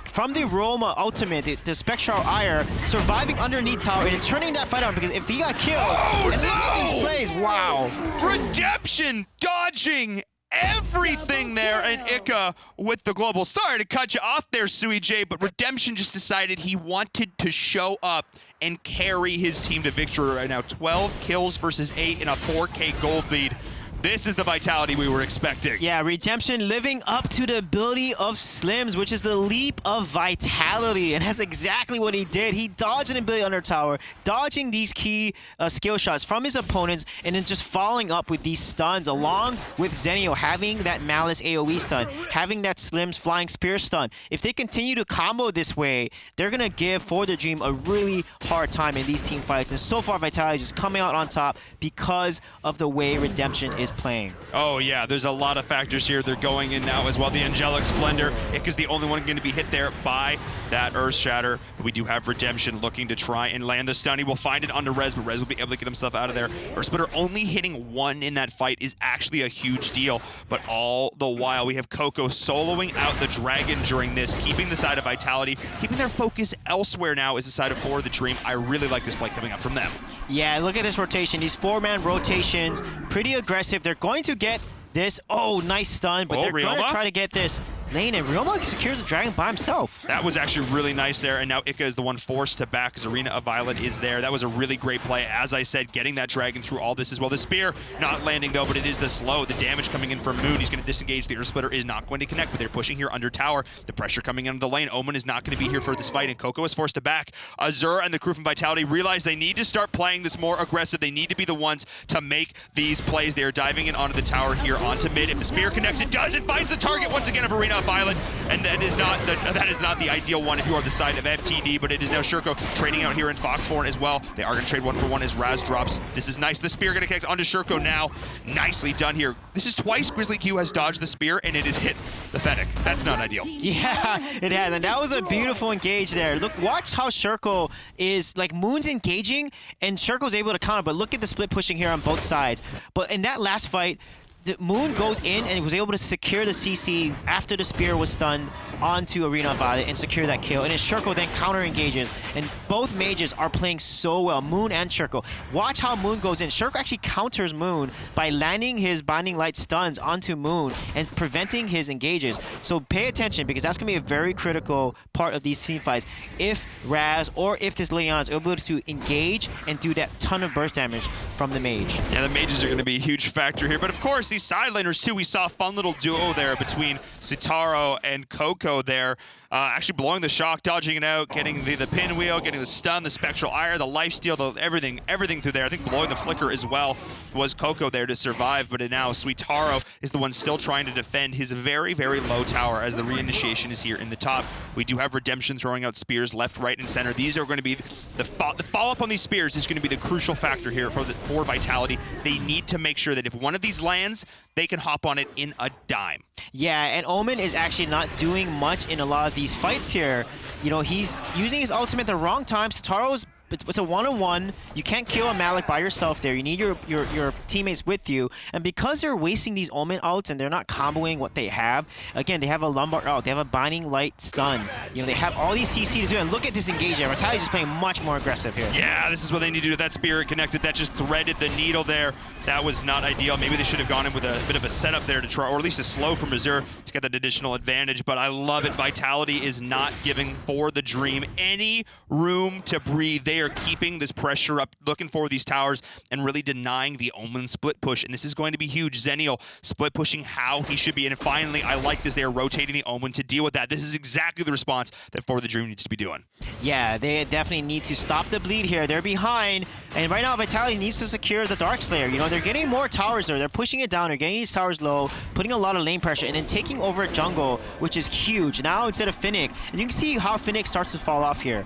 from the Roma ultimate, the Spectral Ire, surviving underneath tower and turning that fight on, because if he got killed, and look at these plays, wow. Redemption dodging everything there, and Ika with the global. Sorry to cut you off there, Sui J, but Redemption just decided he wanted to show up and carry his team to victory right now. 12 kills versus 8 in a 4K gold lead. This is the Vitality we were expecting. Yeah, Redemption living up to the ability of Slims, which is the leap of Vitality, and that's exactly what he did. He dodged an ability under tower, dodging these key skill shots from his opponents, and then just following up with these stuns, along with Zenio having that Malice AoE stun, having that Slims Flying Spear stun. If they continue to combo this way, they're going to give For the Dream a really hard time in these team fights, and so far Vitality is just coming out on top because of the way Redemption is playing. Oh yeah, there's a lot of factors here. They're going in now as well. The Angelic Splendor, Ika's the only one going to be hit there by that Earth Shatter. We do have Redemption looking to try and land the stun. He will find it onto Rez, but Rez will be able to get himself out of there. Earth Splitter only hitting 1 in that fight is actually a huge deal, but all the while we have Coco soloing out the Dragon during this, keeping the side of Vitality, keeping their focus elsewhere now is the side of For the Dream. I really like this play coming up from them. Yeah, look at this rotation. These 4-man rotations, pretty aggressive. They're going to get this. Oh, nice stun, but they're going to try to get this lane, and Ryoma secures the Dragon by himself. That was actually really nice there, and now Ika is the one forced to back because Arena of Violet is there. That was a really great play. As I said, getting that Dragon through all this as well. The Spear not landing though, but it is the slow. The damage coming in from Moon. He's going to disengage. The Earth Splitter is not going to connect, but they're pushing here under tower. The pressure coming into the lane. Omen is not going to be here for this fight, and Coco is forced to back. Azure and the crew from Vitality realize they need to start playing this more aggressive. They need to be the ones to make these plays. They are diving in onto the tower here onto mid. If the Spear connects, it does. It finds the target once again of Arena of Violet, and that is not the ideal one if you are the side of FTD, but it is now Shurko trading out here in Foxthorn as well. They are going to trade 1-for-1 as Raz drops. This is nice. The Spear going to connect onto Shurko now. Nicely done here. This is twice Grizzly Q has dodged the Spear, and it has hit the Fennec. That's not ideal. Yeah, it has, and that was a beautiful engage there. Look, watch how Shurko is, like, Moon's engaging, and Shurko's able to counter, but look at the split pushing here on both sides. But in that last fight, the Moon goes in and was able to secure the CC after the Spear was stunned onto Arena of Violet and secure that kill. And then Shurko then counter engages. And both mages are playing so well, Moon and Shurko. Watch how Moon goes in. Shurko actually counters Moon by landing his Binding Light stuns onto Moon and preventing his engages. So pay attention, because that's going to be a very critical part of these team fights. If Raz or if this Leon is able to engage and do that ton of burst damage from the mage. Yeah, the mages are going to be a huge factor here. But of course, these side laners too, we saw a fun little duo there between Sutaro and Coco there. Actually blowing the shock, dodging it out, getting the pinwheel, getting the stun, the spectral ire, the lifesteal, everything through there. I think blowing the flicker as well was Coco there to survive, but now Sweetaro is the one still trying to defend his very, very low tower as the reinitiation is here in the top. We do have Redemption throwing out spears left, right, and center. These are going to be the follow-up on these spears is going to be the crucial factor here for Vitality. They need to make sure that if one of these lands, they can hop on it in a dime. Yeah, and Omen is actually not doing much in a lot of these fights here. You know, he's using his ultimate at the wrong time. Sutaro's, it's a one-on-one. You can't kill a Malik by yourself there. You need your teammates with you. And because they're wasting these Omen ults and they're not comboing what they have, again, they have a Lombard ult, they have a Binding Light stun. You know, they have all these CC to do. And look at this engagement. Vitality's just playing much more aggressive here. Yeah, this is what they need to do with that Spirit connected. That just threaded the needle there. That was not ideal. Maybe they should have gone in with a bit of a setup there to try, or at least a slow from Azure to get that additional advantage. But I love it. Vitality is not giving For the Dream any room to breathe. They are keeping this pressure up, looking for these towers, and really denying the Omen split push. And this is going to be huge. Zenial split pushing how he should be. And finally, I like this. They are rotating the Omen to deal with that. This is exactly the response that For the Dream needs to be doing. Yeah, they definitely need to stop the bleed here. They're behind, and right now Vitality needs to secure the Darkslayer. You know, they're getting more towers there. They're pushing it down. They're getting these towers low, putting a lot of lane pressure, and then taking over jungle, which is huge. Now instead of Finnick, and you can see how Finnick starts to fall off here.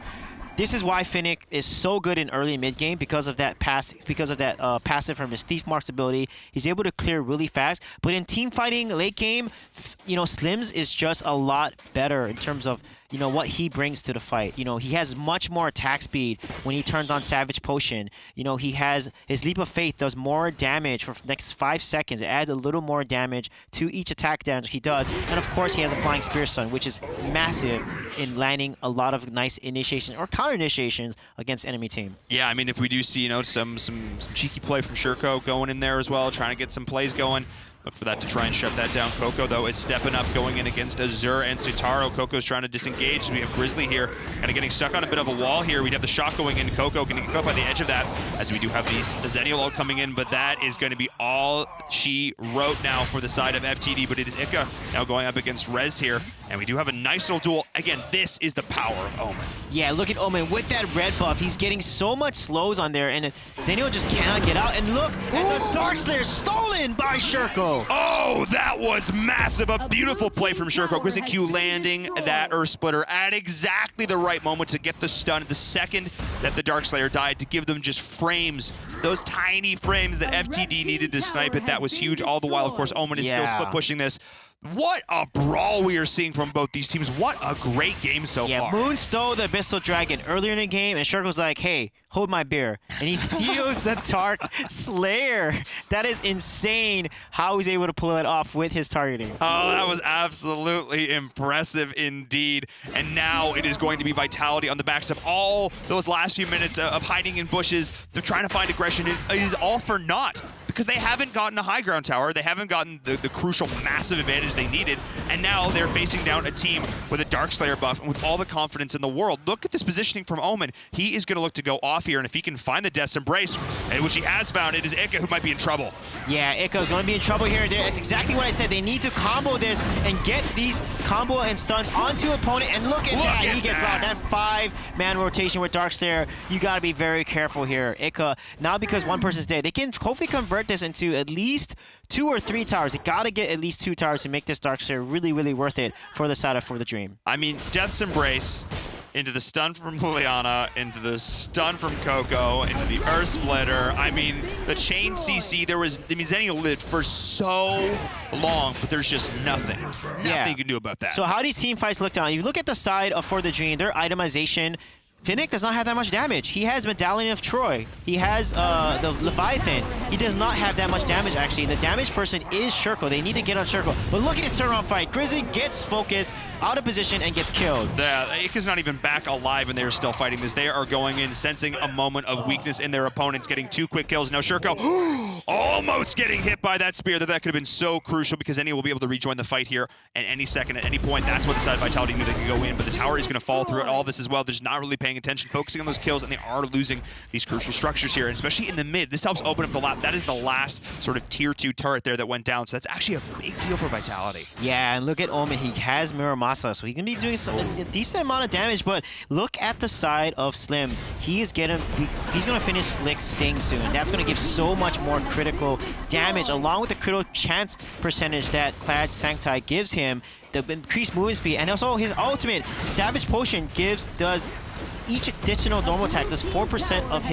This is why Finnick is so good in early mid game, because of that passive from his Thief Mark's ability. He's able to clear really fast. But in team fighting late game, you know, Slims is just a lot better in terms of, you know, what he brings to the fight. You know, he has much more attack speed when he turns on Savage Potion. You know, he has his Leap of Faith does more damage for the next 5 seconds. It adds a little more damage to each attack damage he does. And of course, he has a Flying Spear Stun, which is massive in landing a lot of nice initiations or counter initiations against enemy team. Yeah, I mean, if we do see, you know, some cheeky play from Shurko going in there as well, trying to get some plays going. Look for that to try and shut that down. Coco, though, is stepping up, going in against Azure and Sutaro. Coco's trying to disengage. We have Grizzly here, kind of getting stuck on a bit of a wall here. We'd have the shot going in. Coco going to get caught by the edge of that, as we do have the Zenial ult coming in, but that is going to be all she wrote now for the side of FTD, but it is Ika now going up against Rez here, and we do have a nice little duel. Again, this is the power of Omen. Yeah, look at Omen with that red buff. He's getting so much slows on there, and Zenial just cannot get out. And look at the Darkslayer stolen by Shurko. Sherko. Oh, that was massive. A beautiful play from Sherko. Grizzly Q landing that Earth Splitter at exactly the right moment to get the stun the second that the Darkslayer died, to give them just frames, those tiny frames that FTD needed to snipe it. That was huge. All the while, of course, Omen is still split pushing this. What a brawl we are seeing from both these teams. What a great game so far. Moon stole the Abyssal Dragon earlier in the game, and Sherko's like, hey, hold my beer. And he steals the Dark Slayer. That is insane how he's able to pull it off with his targeting. Oh, that was absolutely impressive indeed. And now it is going to be Vitality on the backs of all those last few minutes of hiding in bushes. They're trying to find aggression. It is all for naught, because they haven't gotten a high ground tower. They haven't gotten the crucial massive advantage they needed. And now they're facing down a team with a Darkslayer buff and with all the confidence in the world. Look at this positioning from Omen. He is going to look to go off here, and if he can find the Death's Embrace, which he has found, it is Ika who might be in trouble. Yeah, Ika's going to be in trouble here. That's exactly what I said. They need to combo this and get these combo and stuns onto opponent, and look at that. He gets locked. That 5-man rotation with Darkslayer. You got to be very careful here. Ika, now because one person's dead, they can hopefully convert this into at least 2 or 3 towers. You got to get at least 2 towers to make this Darkslayer really, really worth it for the side of For the Dream. I mean, Death's Embrace into the stun from Liliana, into the stun from Coco, into the Earth Splitter. I mean, the chain CC, Zenny lived for so long, but there's just nothing you can do about that. So how these team fights look down? You look at the side of For the Dream, their itemization. Finnick does not have that much damage. He has Medallion of Troy. He has the Leviathan. He does not have that much damage, actually. The damage person is Sherko. They need to get on Sherko. But look at this turnaround fight. Grizzly gets focused, out of position, and gets killed. Yeah, Ika's not even back alive, and they're still fighting this. They are going in, sensing a moment of weakness in their opponents, getting 2 quick kills. Now Sherko almost getting hit by that spear. That could have been so crucial, because Eni will be able to rejoin the fight here at any second, at any point. That's what the side of Vitality knew they could go in, but the tower is going to fall through it. All this as well. They're just not really paying attention, focusing on those kills, and they are losing these crucial structures here, and especially in the mid. This helps open up the lap. That is the last sort of tier 2 turret there that went down, so that's actually a big deal for Vitality. Yeah, and look at Omen. He has Muramasa, so he can be doing a decent amount of damage, but look at the side of Slims. He's going to finish Slick Sting soon. That's going to give so much more critical damage, along with the critical chance percentage that Clad Sancti gives him, the increased movement speed, and also his ultimate, Savage Potion, does each additional normal attack does 4% of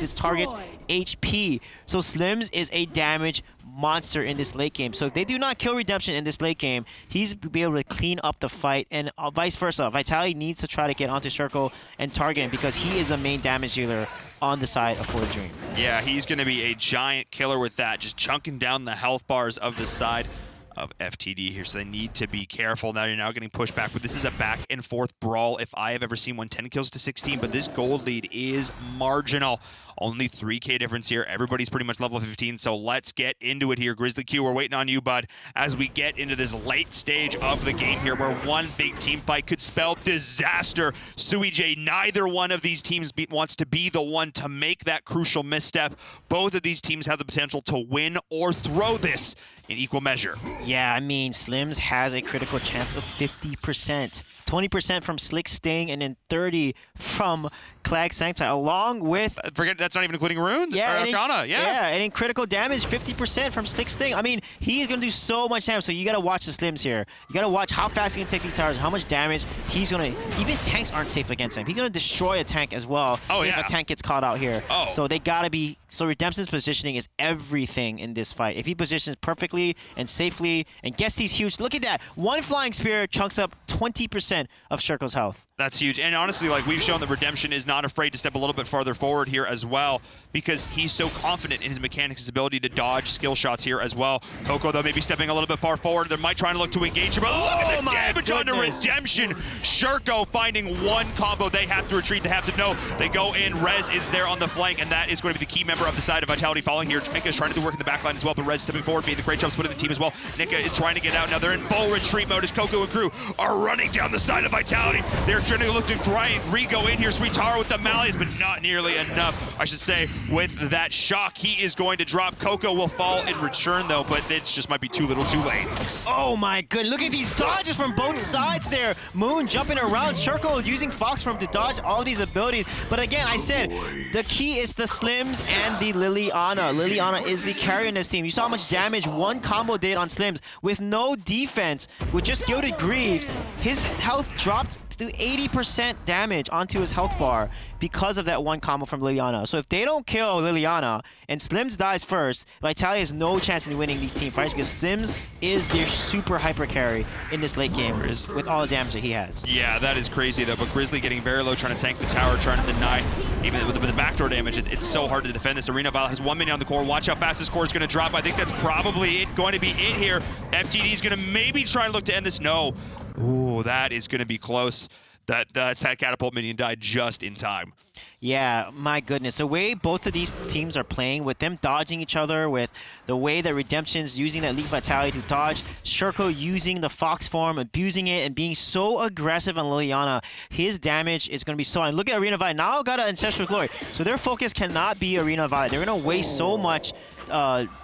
his target's HP. So Slims is a damage monster in this late game. So if they do not kill Redemption in this late game, he's be able to clean up the fight, and vice versa. Vitality needs to try to get onto Sherko and target him, because he is the main damage dealer on the side of For the Dream. Yeah, he's going to be a giant killer with that, just chunking down the health bars of the side of FTD here, so they need to be careful. Now you're now getting pushed back, but this is a back and forth brawl if I have ever seen one. 10 kills to 16, but this gold lead is marginal. Only 3K difference here. Everybody's pretty much level 15, so let's get into it here. Grizzly Q, we're waiting on you, bud, as we get into this late stage of the game here, where one big team fight could spell disaster. Sui J, neither one of these teams wants to be the one to make that crucial misstep. Both of these teams have the potential to win or throw this in equal measure. Yeah, I mean, Slims has a critical chance of 50%. 20% from Slick Sting, and then 30 from Clag Sancti, along with... Forget, that's not even including Rune? Yeah, or Arcana, yeah, and in critical damage, 50% from Slick Sting. I mean, he's going to do so much damage, so you got to watch the Slims here. You got to watch how fast he can take these towers, how much damage he's going to... Even tanks aren't safe against him. He's going to destroy a tank as well if a tank gets caught out here. So they got to be... So Redemption's positioning is everything in this fight. If he positions perfectly and safely and gets these huge... Look at that. One Flying Spear chunks up 20% of Sherko's health. That's huge. And honestly, like, we've shown that Redemption is not afraid to step a little bit farther forward here as well, because he's so confident in his mechanics, his ability to dodge skill shots here as well. Coco, though, maybe stepping a little bit far forward. They might try to look to engage him, but look at the damage onto Redemption. Sherko finding one combo. They have to retreat. They have to know. They go in. Rez is there on the flank, and that is going to be the key member of the side of Vitality falling here. Nika is trying to do work in the backline as well, but Rez stepping forward, being the great jump split of the team as well. Nika is trying to get out. Now they're in full retreat mode as Coco and crew are running down the side of Vitality. They're trying to look to try and re-go in here. Sweet Taro with the Malleus, but not nearly enough, I should say, with that shock. He is going to drop. Coco will fall in return, though, but it just might be too little too late. Oh, my goodness. Look at these dodges from both sides there. Moon jumping around. Sherko using Fox Form to dodge all these abilities. But again, I said, the key is the Slims and and the Liliana. Liliana is the carry in this team. You saw how much damage one combo did on Slims with no defense, with just Gilded Greaves. His health dropped to 80% damage onto his health bar because of that one combo from Liliana. So if they don't kill Liliana and Slims dies first, Vitality has no chance in winning these team fights because Slims is their super hyper carry in this late game with all the damage that he has. Yeah, that is crazy though, but Grizzly getting very low, trying to tank the tower, trying to deny, even with the backdoor damage, it's so hard to defend this. Arena Valor has 1 minute on the core. Watch how fast this core is going to drop. I think that's probably going to be it here. FTD is going to maybe try and look to end this. No. Ooh, that is going to be close. That catapult minion died just in time. Yeah, my goodness. The way both of these teams are playing, with them dodging each other, with the way that Redemption's using that Leaf Vitality to dodge, Shurko using the Fox form, abusing it, and being so aggressive on Liliana, his damage is going to be so high. And look at Arena Valor. Now got an Ancestral Glory. So their focus cannot be Arena Valor. They're going to waste so much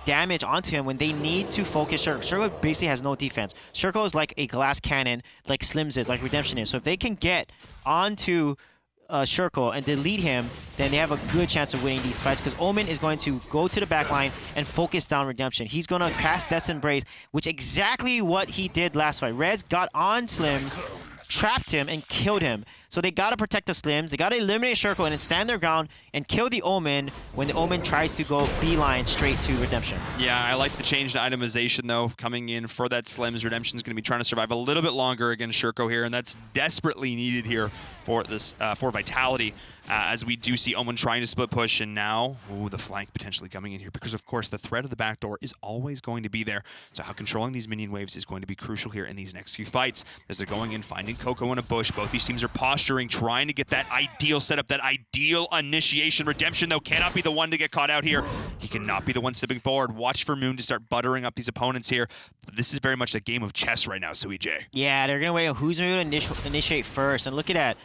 damage onto him when they need to focus Shurko. Shurko basically has no defense. Shurko is like a glass cannon, like Slims is, like Redemption is. So if they can get onto Shurko and delete him, then they have a good chance of winning these fights because Omen is going to go to the back line and focus down Redemption. He's going to pass Death's Embrace, which exactly what he did last fight. Rez got on Slims, trapped him, and killed him. So they got to protect the Slims. They got to eliminate Shurko and then stand their ground and kill the Omen when the Omen tries to go beeline straight to Redemption. Yeah, I like the change to itemization, though, coming in for that Slims. Redemption's going to be trying to survive a little bit longer against Shurko here, and that's desperately needed here for this for Vitality, as we do see Omen trying to split push, and now, ooh, the flank potentially coming in here, because, of course, the threat of the backdoor is always going to be there. So how controlling these minion waves is going to be crucial here in these next few fights, as they're going in, finding Coco in a bush. Both these teams are posturing, trying to get that ideal setup, that ideal initiation. Redemption, though, cannot be the one to get caught out here. He cannot be the one stepping forward. Watch for Moon to start buttering up these opponents here. But this is very much a game of chess right now, Sui J. Yeah, they're going to wait on who's going to initiate first. And look at that.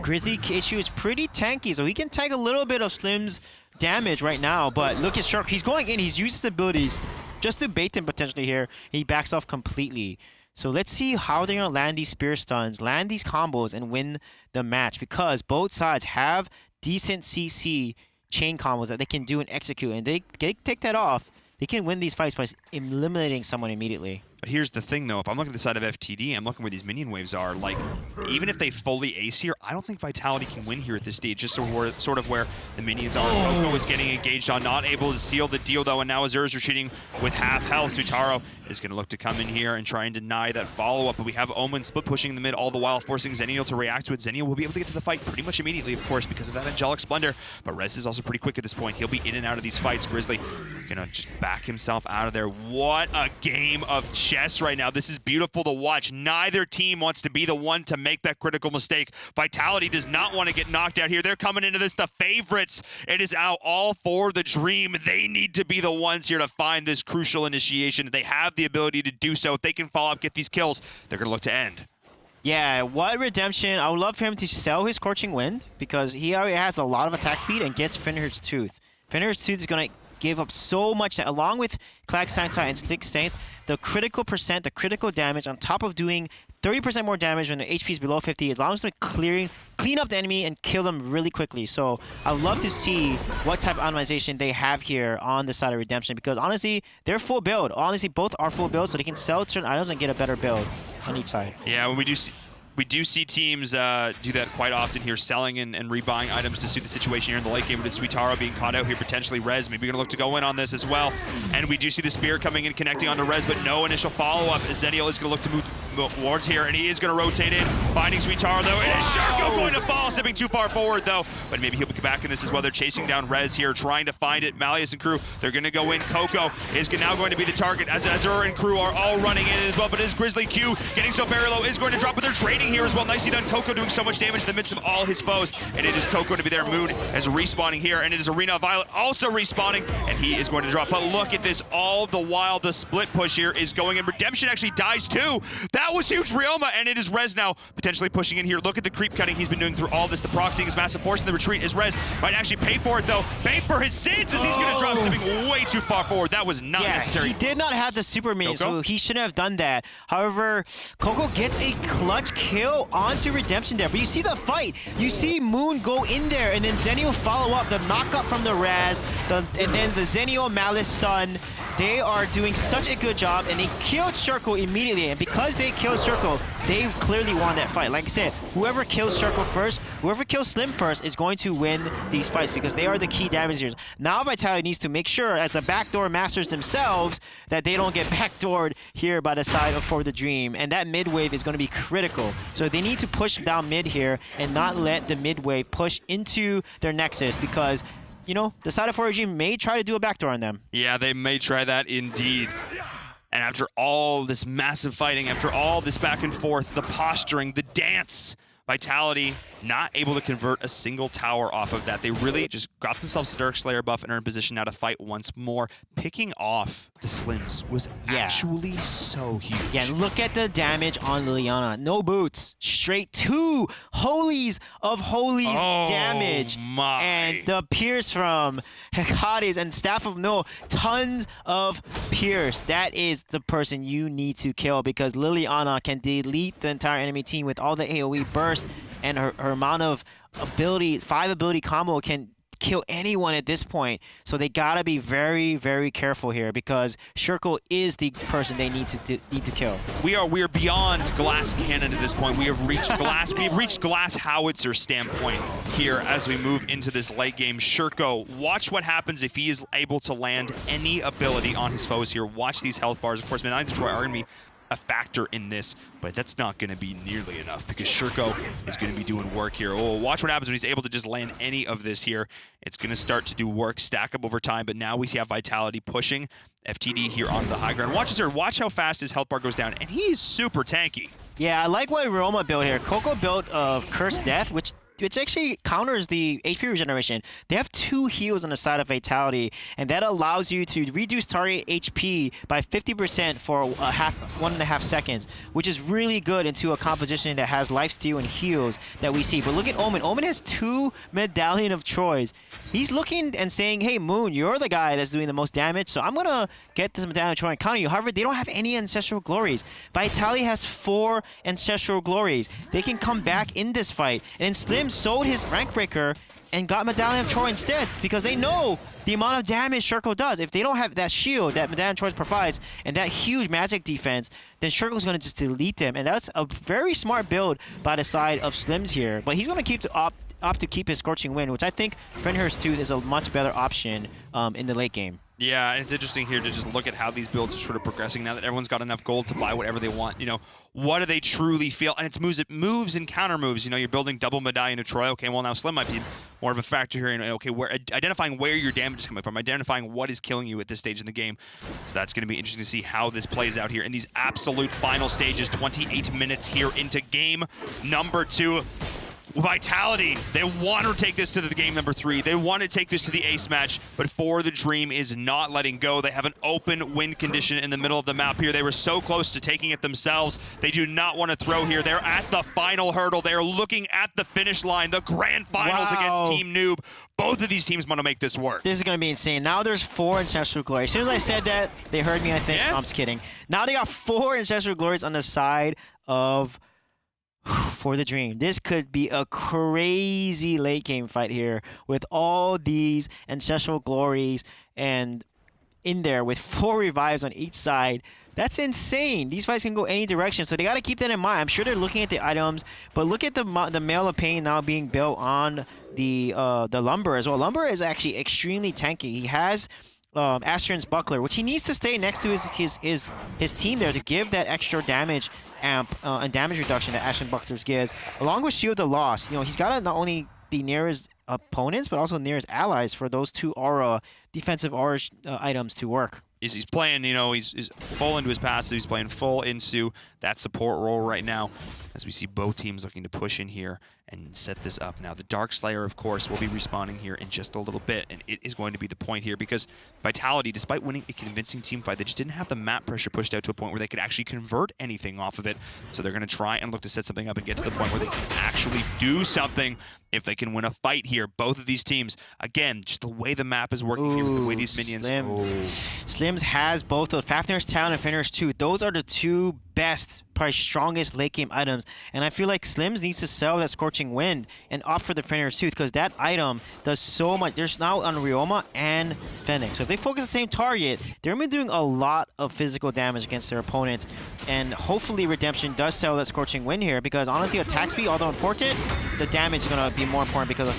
Grizzly Issue is pretty tanky, so he can tank a little bit of Slim's damage right now. But look at Shark. He's going in. He's used his abilities just to bait him potentially here. He backs off completely. So let's see how they're going to land these spear stuns, land these combos, and win the match, because both sides have decent CC chain combos that they can do and execute. And they take that off, they can win these fights by eliminating someone immediately. But here's the thing, though. If I'm looking at the side of FTD, I'm looking where these minion waves are. Like, even if they fully ace here, I don't think Vitality can win here at this stage. Just sort of where the minions are. Coco is getting engaged on, not able to seal the deal, though. And now Azur is retreating with half health. Sutaro is going to look to come in here and try and deny that follow-up. But we have Omen split pushing in the mid all the while, forcing Zenial to react to it. Zenial will be able to get to the fight pretty much immediately, of course, because of that Angelic Splendor. But Rez is also pretty quick at this point. He'll be in and out of these fights. Grizzly going to just back himself out of there. What a game of chess right now. This is beautiful to watch. Neither team wants to be the one to make that critical mistake. Vitality does not want to get knocked out here. They're coming into this the favorites. It is out all for the Dream. They need to be the ones here to find this crucial initiation. They have the ability to do so. If they can follow up, get these kills, they're going to look to end. Yeah, what Redemption, I would love for him to sell his Scorching Wind, because he already has a lot of attack speed and gets Fenrir's Tooth. Fenrir's Tooth is going to give up so much, along with Clag Santa and Slick Saint, the critical percent, the critical damage, on top of doing 30% more damage when the HP is below 50, allows them to clean up the enemy and kill them really quickly. So I'd love to see what type of optimization they have here on the side of Redemption, because honestly, they're full build. Honestly, both are full build, so they can sell certain items and get a better build on each side. Yeah, when we do see teams do that quite often here, selling and rebuying items to suit the situation here in the late game. With Suitaro being caught out here, potentially Rez maybe going to look to go in on this as well. And we do see the spear coming in, connecting onto Rez, but no initial follow-up. Zenial is going to look to move towards here, and he is going to rotate in, finding Suitaro, though. It is Shurko going to fall, stepping too far forward, though. But maybe he'll be back in this as well. They're chasing down Rez here, trying to find it. Malleus and crew, they're going to go in. Coco is now going to be the target, as Azur and crew are all running in as well. But is Grizzly Q getting so very low, is going to drop, but they're trading here as well. Nicely done. Coco doing so much damage in the midst of all his foes, and it is Coco to be there. Moon as respawning here, and it is Arena Violet also respawning, and he is going to drop. But look at this, all the while the split push here is going in. Redemption actually dies too. That was huge, Ryoma, and it is Rez now potentially pushing in here. Look at the creep cutting he's been doing through all this. The proxying is massive force in the retreat. Is Rez might actually pay for it, though. Pay for his sins, as he's going to drop, stepping way too far forward. That was not necessary. He did not have the super minion, so he shouldn't have done that. However, Coco gets a clutch kill kill onto Redemption there. But you see the fight. You see Moon go in there, and then Zenio follow up the knockup from the Raz, and then the Zenio Malice stun. They are doing such a good job, and they killed Circle immediately. And because they killed Circle, they clearly won that fight. Like I said, whoever kills Circle first, whoever kills Slim first is going to win these fights because they are the key damagers. Now Vitality needs to make sure, as the backdoor masters themselves, that they don't get backdoored here by the side of For the Dream. And that mid wave is going to be critical. So they need to push down mid here and not let the mid wave push into their Nexus because, you know, the side of For the Dream may try to do a backdoor on them. Yeah, they may try that indeed. And after all this massive fighting, after all this back and forth, the posturing, the dance, Vitality not able to convert a single tower off of that. They really just got themselves a Dark Slayer buff and are in position now to fight once more. Picking off the Slims was actually so huge. Yeah, look at the damage on Liliana. No boots. Straight 2 Holies of Holies damage. My. And the Pierce from Hecades and Staff of No. Tons of Pierce. That is the person you need to kill because Liliana can delete the entire enemy team with all the AoE burst, and her amount of ability, 5 ability combo can kill anyone at this point. So they gotta be very, very careful here because Circle is the person they need to kill. We are beyond glass cannon at this point. We have reached glass. We have reached glass howitzer standpoint here as we move into this late game. Shurko, watch what happens if he is able to land any ability on his foes here. Watch these health bars. Of course, Midnight Destroy are going to be a factor in this, but that's not going to be nearly enough because Shurko is going to be doing work here. Oh, watch what happens when he's able to just land any of this here. It's going to start to do work, stack up over time, but now we see have Vitality pushing FTD here onto the high ground. Watch this here. Watch how fast his health bar goes down, and he's super tanky. Yeah, I like what Roma built here. Coco built of Cursed Death, which actually counters the HP regeneration. They have 2 heals on the side of Vitality, and that allows you to reduce target HP by 50% for 1.5 seconds, which is really good into a composition that has lifesteal and heals that we see. But look at Omen. Omen has 2 Medallion of Troys. He's looking and saying, hey, Moon, you're the guy that's doing the most damage, so I'm going to get this Medallion of Troy and counter you. However, they don't have any Ancestral Glories. Vitality has 4 Ancestral Glories. They can come back in this fight. And Slim sold his rank breaker and got Medallion of Troy instead because they know the amount of damage Shurko does. If they don't have that shield that Medallion of Troy provides and that huge magic defense, then Shurko's going to just delete them. And that's a very smart build by the side of Slims here. But he's going to keep opt to keep his Scorching Wind, which I think Fenrir's Tooth is a much better option in the late game. Yeah, and it's interesting here to just look at how these builds are sort of progressing now that everyone's got enough gold to buy whatever they want. You know, what do they truly feel? And it's moves and counter moves. You know, you're building double Medallion of Troy. Okay, well now Slim might be more of a factor here. And okay, identifying where your damage is coming from, identifying what is killing you at this stage in the game. So that's going to be interesting to see how this plays out here in these absolute final stages. 28 minutes here into game number 2. Vitality, they want to take this to the game number 3. They want to take this to the ace match, but For the Dream is not letting go. They have an open win condition in the middle of the map here. They were so close to taking it themselves. They do not want to throw here. They're at the final hurdle. They are looking at the finish line, the grand finals against Team Noob. Both of these teams want to make this work. This is going to be insane. Now there's 4 Ancestral Glories. As soon as I said that, they heard me, I think. Yeah. No, I'm just kidding. Now they got 4 Ancestral Glories on the side of For the Dream. This could be a crazy late game fight here with all these Ancestral Glories and in there with 4 revives on each side. That's insane. These fights can go any direction, so they got to keep that in mind. I'm sure they're looking at the items, but look at the Mail of Pain now being built on the Lumber as well. Lumber is actually extremely tanky. He has Astron's Buckler, which he needs to stay next to his team there to give that extra damage amp and damage reduction that Astron Bucklers give, along with Shield of Loss. You know, he's got to not only be near his opponents, but also near his allies for those 2 aura, defensive aura items to work. He's playing, you know, he's full into his passive. He's playing full into that support role right now as we see both teams looking to push in here and set this up. Now, the Dark Slayer, of course, will be respawning here in just a little bit, and it is going to be the point here because Vitality, despite winning a convincing team fight, they just didn't have the map pressure pushed out to a point where they could actually convert anything off of it. So they're going to try and look to set something up and get to the point where they can actually do something if they can win a fight here. Both of these teams, again, just the way the map is working here, the way these minions... Slims has both of Fafnir's Talon and Fenrir's Tooth. Those are the 2 best probably strongest late game items. And I feel like Slims needs to sell that Scorching Wind and opt for the Fenrir's Tooth because that item does so much. There's now on Ryoma and Fennec. So if they focus the same target, they're going to be doing a lot of physical damage against their opponents. And hopefully Redemption does sell that Scorching Wind here because honestly attack speed, although important, the damage is going to be more important because of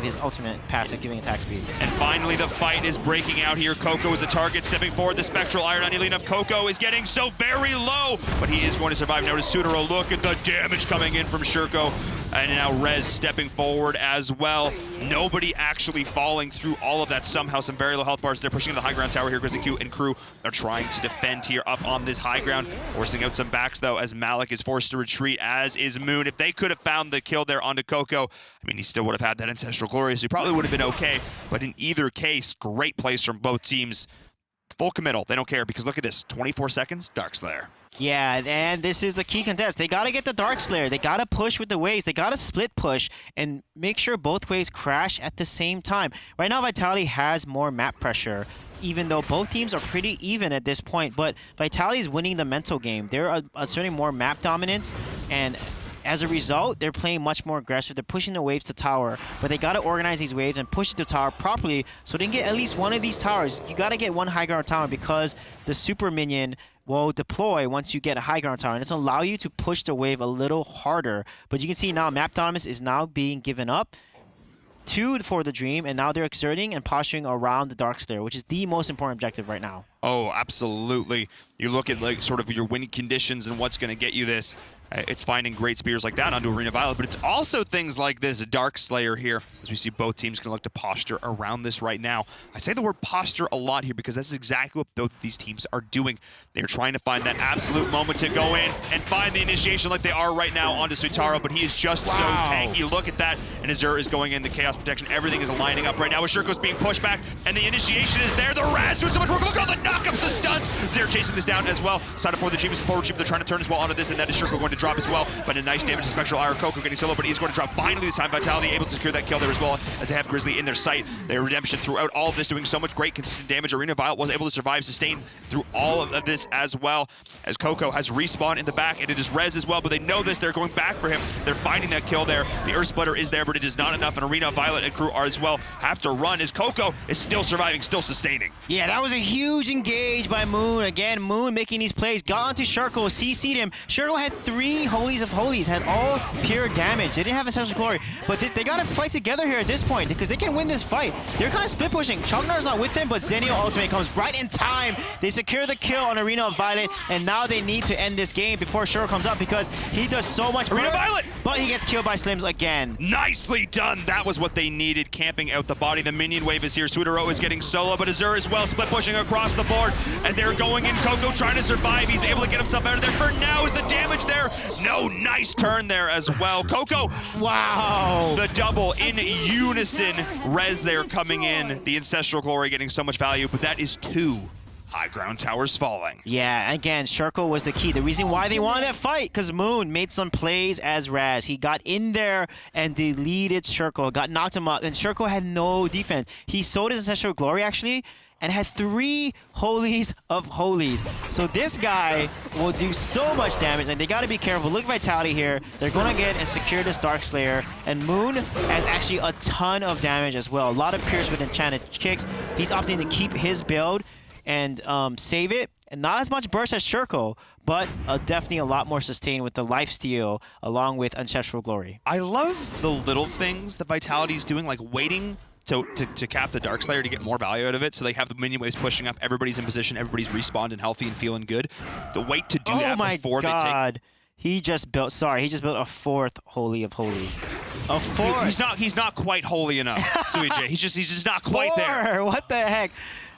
his ultimate passive giving attack speed. And finally the fight is breaking out here. Coco is the target, stepping forward. The Spectral Iron on nearly enough. Coco is getting so very low, but he is going to survive. Notice Sudaro, look at the damage coming in from Shurko. And now Rez stepping forward as well. Nobody actually falling through all of that. Somehow some very low health bars. They're pushing the high ground tower here. Grizzly Q and crew are trying to defend here up on this high ground. Forcing out some backs though as Malik is forced to retreat, as is Moon. If they could have found the kill there onto Coco, I mean, he still would have had that Ancestral Glory, so he probably would have been okay. But in either case, great plays from both teams. Full committal. They don't care because look at this. 24 seconds, Darkslayer. Yeah, and this is the key contest. They got to get the Darkslayer. They got to push with the waves. They got to split push and make sure both waves crash at the same time. Right now, Vitality has more map pressure, even though both teams are pretty even at this point. But Vitality is winning the mental game. They're asserting more map dominance, and as a result, they're playing much more aggressive. They're pushing the waves to tower, but they got to organize these waves and push it to tower properly so they can get at least one of these towers. You got to get one high ground tower because the super minion will deploy once you get a high ground tower, and it's allow you to push the wave a little harder. But you can see now map dominance is now being given up for the Dream, and now they're exerting and posturing around the Darkslayer, which is the most important objective right now. Oh, absolutely. You look at like sort of your win conditions and what's going to get you this. It's finding great spears like that onto Arena Violet, but it's also things like this Darkslayer here, as we see both teams going to look to posture around this right now. I say the word posture a lot here because that's exactly what both of these teams are doing. They're trying to find that absolute moment to go in and find the initiation like they are right now onto Suitaro, but he is just so tanky. Look at that, and Azur is going in the Chaos Protection. Everything is lining up right now. Shurko's being pushed back, and the initiation is there. The Raz doing so much work. Look at all the knockups, the stuns. They're chasing this down as well. Side of 4, the Dream is forward Dream. They're trying to turn as well onto this, and that is Shurko going to drop as well. But a nice damage to Spectral Iron. Coco getting solo, but he's going to drop finally this time. Vitality able to secure that kill there as well, as they have Grizzly in their sight. Their Redemption throughout all of this doing so much great consistent damage. Arena Violet was able to survive, sustain through all of this as well, as Coco has respawn in the back, and it is Rez as well, but they know this. They're going back for him. They're finding that kill there. The Earth Splitter is there, but it is not enough, and Arena Violet and crew are as well have to run, as Coco is still surviving, still sustaining. Yeah, that was a huge engage by Moon. Again, Moon making these plays. Got onto Shurko, CC'd him. Shurko had 3 Holies of Holies, had all pure damage. They didn't have Ancestral Glory, but they got to fight together here at this point because they can win this fight. They're kind of split pushing. Chugnar's not with them, but Zenio Ultimate comes right in time. They secure the kill on Arena of Violet, and now they need to end this game before Shurko comes up because he does so much. Arena Violet! But he gets killed by Slims again. Nicely done. That was what they needed, camping out the body. The minion wave is here. Suitaro is getting solo, but Azur as well, split pushing across the board as they're going in. Coco trying to survive. He's able to get himself out of there. For now, is the damage there? No, nice turn there as well. Coco, wow. The double in unison. Rez there coming in. The Ancestral Glory getting so much value, but that is 2 high ground towers falling. Yeah, again, Shurko was the key. The reason why they wanted that fight, because Moon made some plays as Raz. He got in there and deleted Shurko, got knocked him up, and Shurko had no defense. He sold his Ancestral Glory, actually, and had 3 Holies of Holies. So this guy will do so much damage, and they got to be careful. Look at Vitality here. They're going to get and secure this Darkslayer, and Moon has actually a ton of damage as well. A lot of Pierce with Enchanted Kicks. He's opting to keep his build and save it. And not as much burst as Shurko, but definitely a lot more sustained with the lifesteal along with Ancestral Glory. I love the little things that Vitality's doing, like waiting to cap the Darkslayer to get more value out of it, so they have the minion waves pushing up, everybody's in position, everybody's respawned and healthy and feeling good. To wait to do that before they take... Oh my god. He just built a 4th Holy of Holies. A 4th. He's not quite holy enough, Suijay. He's just not quite there. What the heck?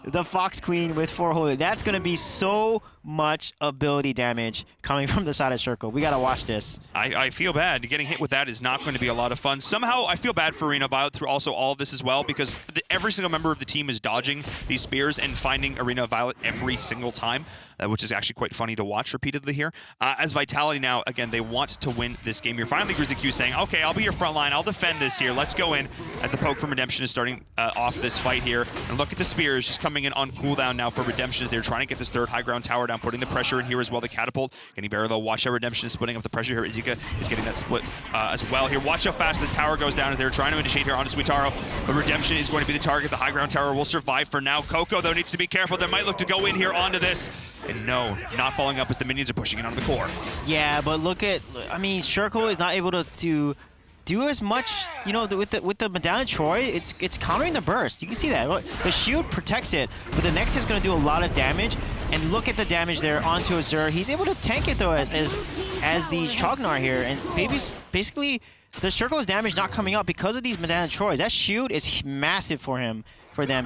The Fox Queen with 4 Holy. That's going to be so much ability damage coming from the side of Shurko. We got to watch this. I feel bad. Getting hit with that is not going to be a lot of fun. Somehow, I feel bad for Arena Violet through also all of this as well, because every single member of the team is dodging these spears and finding Arena Violet every single time, which is actually quite funny to watch repeatedly here. As Vitality now, again, they want to win this game here. Finally, Grizzly Q saying, okay, I'll be your front line. I'll defend this here. Let's go in. As the poke from Redemption is starting off this fight here. And look at the spears just coming in on cooldown now for Redemption as they're trying to get this 3rd high ground tower down. down, putting the pressure in here as well. The catapult getting very low. Watch out, Redemption is splitting up the pressure here. Izika is getting that split as well here. Watch how fast this tower goes down. They're trying to initiate here onto Sweetaro, but Redemption is going to be the target. The high ground tower will survive for now. Coco, though, needs to be careful. They might look to go in here onto this. And no, not following up as the minions are pushing it onto the core. Yeah, but look at, I mean, Circle is not able to do as much, you know, with the Madonna Troy. It's countering the burst. You can see that. The shield protects it, but the Nexus is going to do a lot of damage. And look at the damage there onto Azure. He's able to tank it though as the Chognar here. And basically, the Circle's damage not coming up because of these Madonna Troys. That shield is massive for them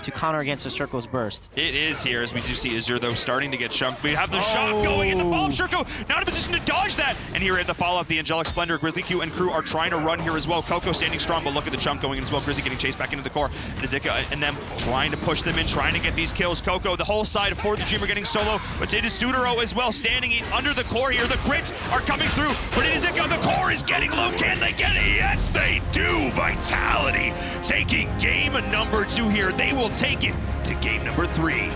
to counter against the Circle's burst. It is here, as we do see Azure, though, starting to get chunked. We have the shot going in the follow-up. Circo not in a position to dodge that. And here at the follow-up, the Angelic Splendor, Grizzly Q, and crew are trying to run here as well. Coco standing strong, but look at the chunk going in as well. Grizzly getting chased back into the core. And Izika and them trying to push them in, trying to get these kills. Coco, the whole side of For the Dream are getting solo, but it is Sudaro as well, standing under the core here. The crits are coming through, but it is Izika. The core is getting low. Can they get it? Yes, they do. Vitality taking game number 2 here. They will take it to game number 3.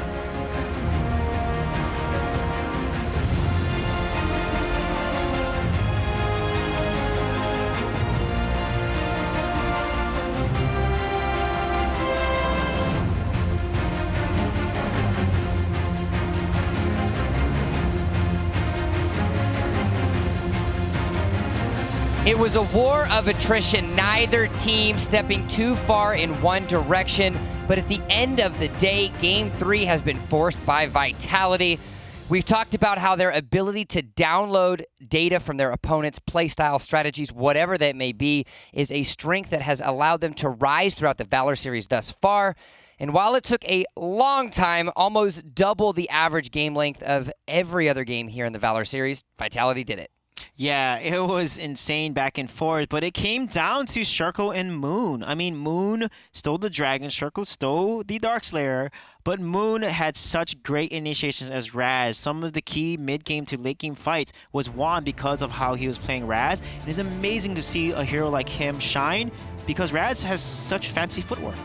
It was a war of attrition, neither team stepping too far in one direction, but at the end of the day, Game 3 has been forced by Vitality. We've talked about how their ability to download data from their opponents' playstyle, strategies, whatever that may be, is a strength that has allowed them to rise throughout the Valor series thus far. And while it took a long time, almost double the average game length of every other game here in the Valor series, Vitality did it. Yeah, it was insane back and forth, but it came down to Circle and Moon. I mean, Moon stole the Dragon, Circle stole the Darkslayer, but Moon had such great initiations as Raz. Some of the key mid-game to late-game fights was won because of how he was playing Raz. And it's amazing to see a hero like him shine because Raz has such fancy footwork.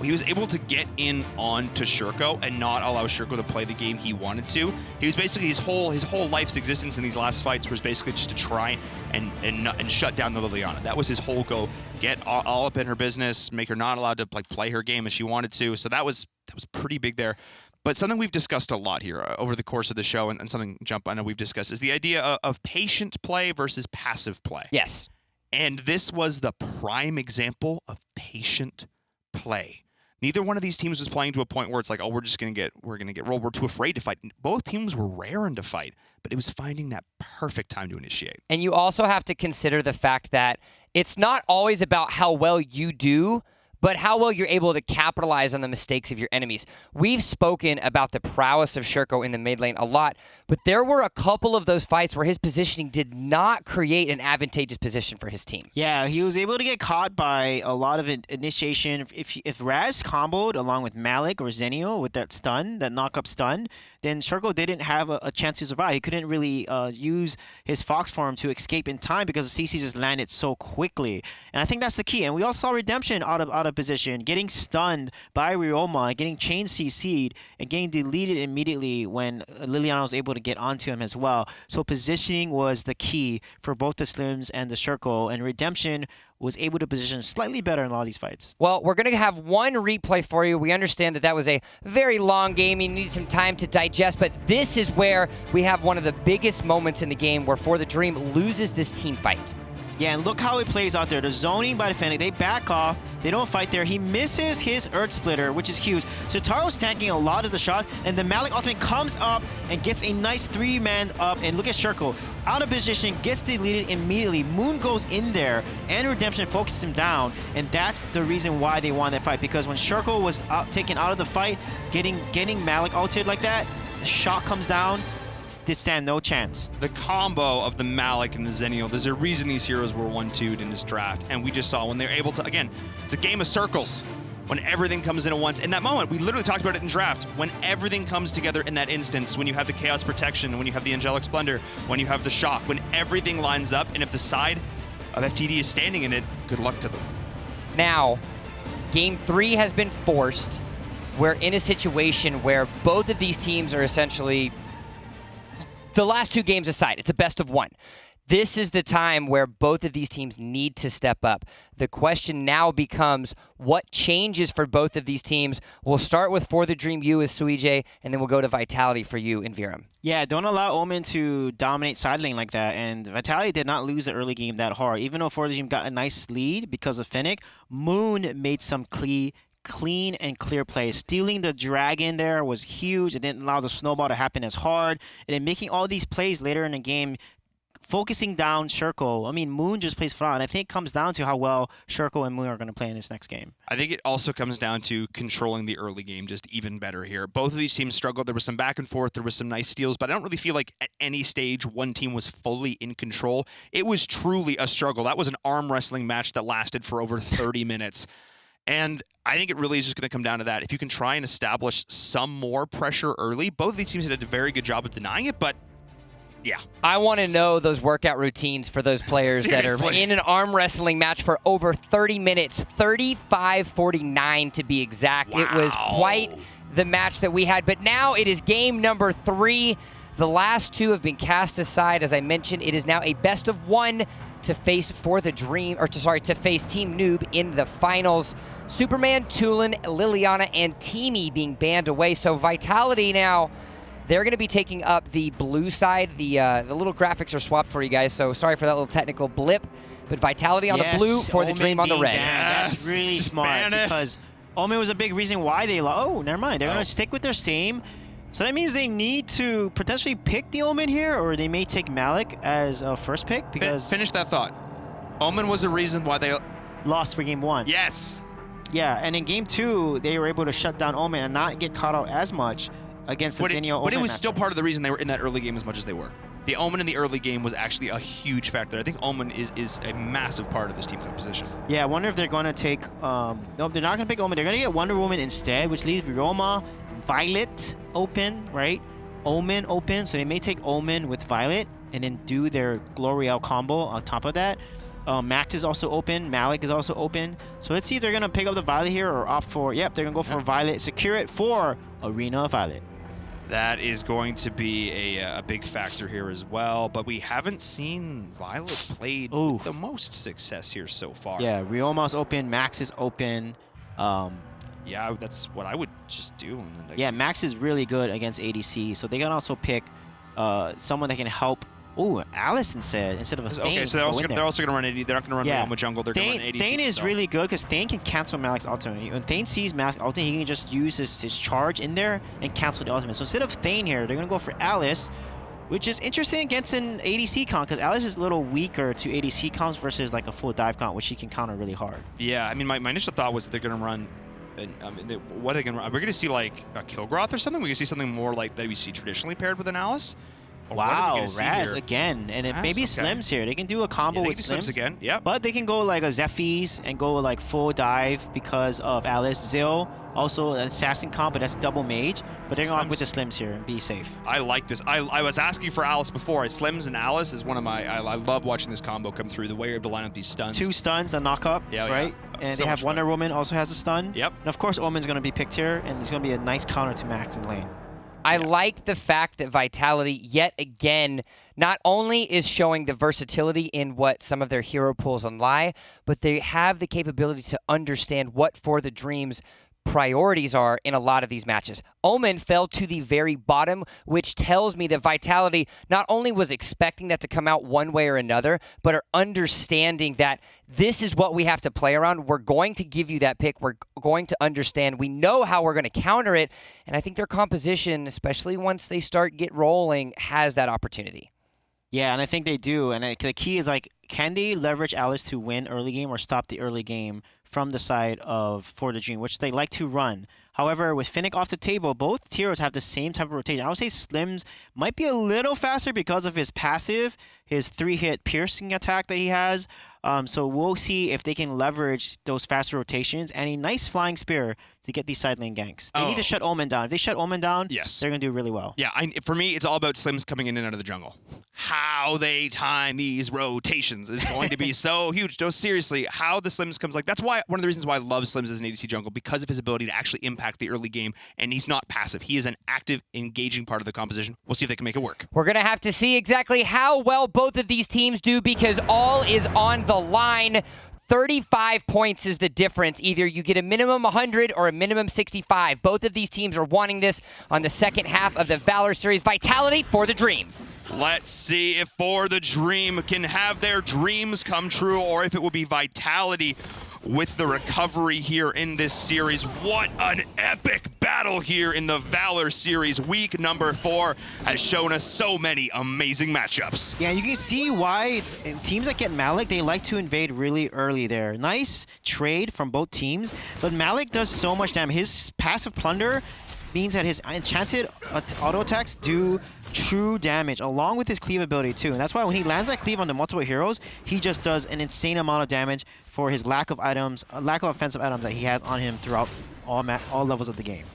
He was able to get in onto Shurko and not allow Shurko to play the game he wanted to. He was basically his whole life's existence in these last fights was basically just to try and shut down the Liliana. That was his whole goal. Get all up in her business, make her not allowed to play her game as she wanted to. So that was pretty big there. But something we've discussed a lot here over the course of the show, and something, Jump, I know we've discussed, is the idea of patient play versus passive play. Yes. And this was the prime example of patient play. Neither one of these teams was playing to a point where it's like, oh, we're gonna get rolled. We're too afraid to fight. Both teams were raring to fight, but it was finding that perfect time to initiate. And you also have to consider the fact that it's not always about how well you do, but how well you're able to capitalize on the mistakes of your enemies. We've spoken about the prowess of Shurko in the mid lane a lot, but there were a couple of those fights where his positioning did not create an advantageous position for his team. Yeah, he was able to get caught by a lot of initiation. If Raz comboed along with Malik or Zenio with that stun, that knock-up stun, then Shurko didn't have a chance to survive. He couldn't really use his Fox form to escape in time because the CC just landed so quickly. And I think that's the key. And we all saw Redemption out of position, getting stunned by Ryoma, getting chain CC'd, and getting deleted immediately when Liliana was able to get onto him as well. So positioning was the key for both the Slims and the Shurko, and Redemption was able to position slightly better in a lot of these fights. Well, we're going to have one replay for you. We understand that was a very long game. You need some time to digest, but this is where we have one of the biggest moments in the game where For the Dream loses this team fight. Yeah, and look how it plays out there. The zoning by the Fennec, they back off. They don't fight there. He misses his Earth Splitter, which is huge. So Taro's tanking a lot of the shots, and the Malik ultimate comes up and gets a nice 3-man up. And look at Shurko. Out of position, gets deleted immediately. Moon goes in there, and Redemption focuses him down. And that's the reason why they won that fight, because when Shurko was taken out of the fight, getting Malik ulted like that, the shot comes down, did stand no chance. The combo of the Malik and the Zenio, there's a reason these heroes were 1-2'd in this draft, and we just saw when they're able to, again, it's a game of circles. When everything comes in at once. In that moment, we literally talked about it in draft, when everything comes together in that instance, when you have the Chaos Protection, when you have the Angelic Splendor, when you have the Shock, when everything lines up, and if the side of FTD is standing in it, good luck to them. Now, Game 3 has been forced. We're in a situation where both of these teams are essentially the last 2 games aside, it's a best of 1. This is the time where both of these teams need to step up. The question now becomes what changes for both of these teams. We'll start with For the Dream you with Suije, and then we'll go to Vitality for you in Viram. Yeah, don't allow Omen to dominate side lane like that. And Vitality did not lose the early game that hard. Even though For the Dream got a nice lead because of Finnick, Moon made some clean and clear plays. Stealing the dragon there was huge. It didn't allow the snowball to happen as hard. And then making all these plays later in the game, focusing down Sherko. I mean, Moon just plays flat, and I think it comes down to how well Sherko and Moon are going to play in this next game. I think it also comes down to controlling the early game just even better here. Both of these teams struggled. There was some back and forth. There was some nice steals, but I don't really feel like at any stage one team was fully in control. It was truly a struggle. That was an arm wrestling match that lasted for over 30 minutes. And I think it really is just going to come down to that. If you can try and establish some more pressure early, both of these teams did a very good job of denying it, but yeah. I want to know those workout routines for those players that are in an arm wrestling match for over 30 minutes, 35-49 to be exact. Wow. It was quite the match that we had, but now it is game number 3. The last 2 have been cast aside. As I mentioned, it is now a best of 1 to face For the Dream, to face Team Noob in the finals. Superman, Tulin, Liliana, and Teamy being banned away. So Vitality now, they're going to be taking up the blue side. The little graphics are swapped for you guys, so sorry for that little technical blip. But Vitality on the blue, For the Dream on the red. That's really smart because Omen was a big reason why they oh, never mind. They're going to stick with their same. So that means they need to potentially pick the Omen here, or they may take Malik as a first pick because... Finish that thought. Omen was a reason why they... lost for game 1. Yes! Yeah, and in game 2, they were able to shut down Omen and not get caught out as much against the Zinio Omen. But it was matchup. still part of the reason they were in that early game as much as they were. The Omen in the early game was actually a huge factor. I think Omen is a massive part of this team composition. Yeah, I wonder if they're going to take... no, they're not going to pick Omen. They're going to get Wonder Woman instead, which leaves Roma, Violet open, right? Omen open, so they may take Omen with Violet and then do their Gloriel combo on top of that. Max is also open. Malik is also open. So let's see if they're going to pick up the Violet here or opt for... Yep, they're going to go for Violet. Secure it for Arena Violet. That is going to be a big factor here as well, but we haven't seen Violet played with the most success here so far. Yeah, Rioma's open, Max is open. Yeah, that's what I would just do. And then yeah, Max is really good against ADC, so they can also pick someone that can help. Oh, Alice instead of a Thane. Okay, so they're also going to run AD. They're not going to run Roma jungle. They're going to run ADC. Thane is really good because Thane can cancel Malik's ultimate. When Thane sees Malik's ultimate, he can just use his charge in there and cancel the ultimate. So instead of Thane here, they're going to go for Alice, which is interesting against an ADC comp because Alice is a little weaker to ADC comps versus like a full dive comp, which she can counter really hard. Yeah, I mean, my initial thought was that they're going to run... what are they going to run? We're going to see like a Kilgroth or something? We're going to see something more like that we see traditionally paired with an Alice? Wow, Raz again, and then maybe Slims here. They can do a combo with Slims again. Yeah, but they can go like a Zephyrs and go like full dive because of Alice. Zill also an assassin comp, but that's double mage. But they're going with the Slims here and be safe. I like this. I was asking for Alice before. Slims and Alice is one of my. I love watching this combo come through. The way you're able to line up these stuns. 2 stuns, a knock up, right? Yeah. And they have Wonder Woman also has a stun. Yep. And of course, Omen's going to be picked here, and it's going to be a nice counter to Max in lane. I like the fact that Vitality, yet again, not only is showing the versatility in what some of their hero pools lie, but they have the capability to understand what For the Dream's priorities are in a lot of these matches. Omen fell to the very bottom, which tells me that Vitality not only was expecting that to come out one way or another, but are understanding that this is what we have to play around. We're going to give you that pick. We're going to understand. We know how we're going to counter it. And I think their composition, especially once they start get rolling, has that opportunity. Yeah, and I think they do. And the key is like, can they leverage Alice to win early game or stop the early game from the side of For the Dream, which they like to run. However, with Finnick off the table, both heroes have the same type of rotation. I would say Slims might be a little faster because of his passive, his 3-hit piercing attack that he has. So we'll see if they can leverage those faster rotations and a nice flying spear to get these side lane ganks. They need to shut Omen down. If they shut Omen down, yes, they're going to do really well. Yeah, for me, it's all about Slims coming in and out of the jungle. How they time these rotations is going to be so huge. No, seriously, how the Slims comes, like, that's why one of the reasons why I love Slims as an ADC jungle, because of his ability to actually impact the early game, and he's not passive. He is an active, engaging part of the composition. We'll see if they can make it work. We're going to have to see exactly how well both of these teams do because all is on the line. 35 points is the difference. Either you get a minimum 100 or a minimum 65. Both of these teams are wanting this on the second half of the Valor series. Vitality for the Dream. Let's see if For the Dream can have their dreams come true, or if it will be Vitality with the recovery here in this series. What an epic battle here in the Valor series. Week number 4 has shown us so many amazing matchups. Yeah, you can see why teams that get Malik, they like to invade really early there. Nice trade from both teams, but Malik does so much damage. His passive plunder means that his enchanted auto attacks do true damage along with his cleave ability too, and that's why when he lands that cleave on the multiple heroes, he just does an insane amount of damage for his lack of items, lack of offensive items that he has on him throughout all levels of the game.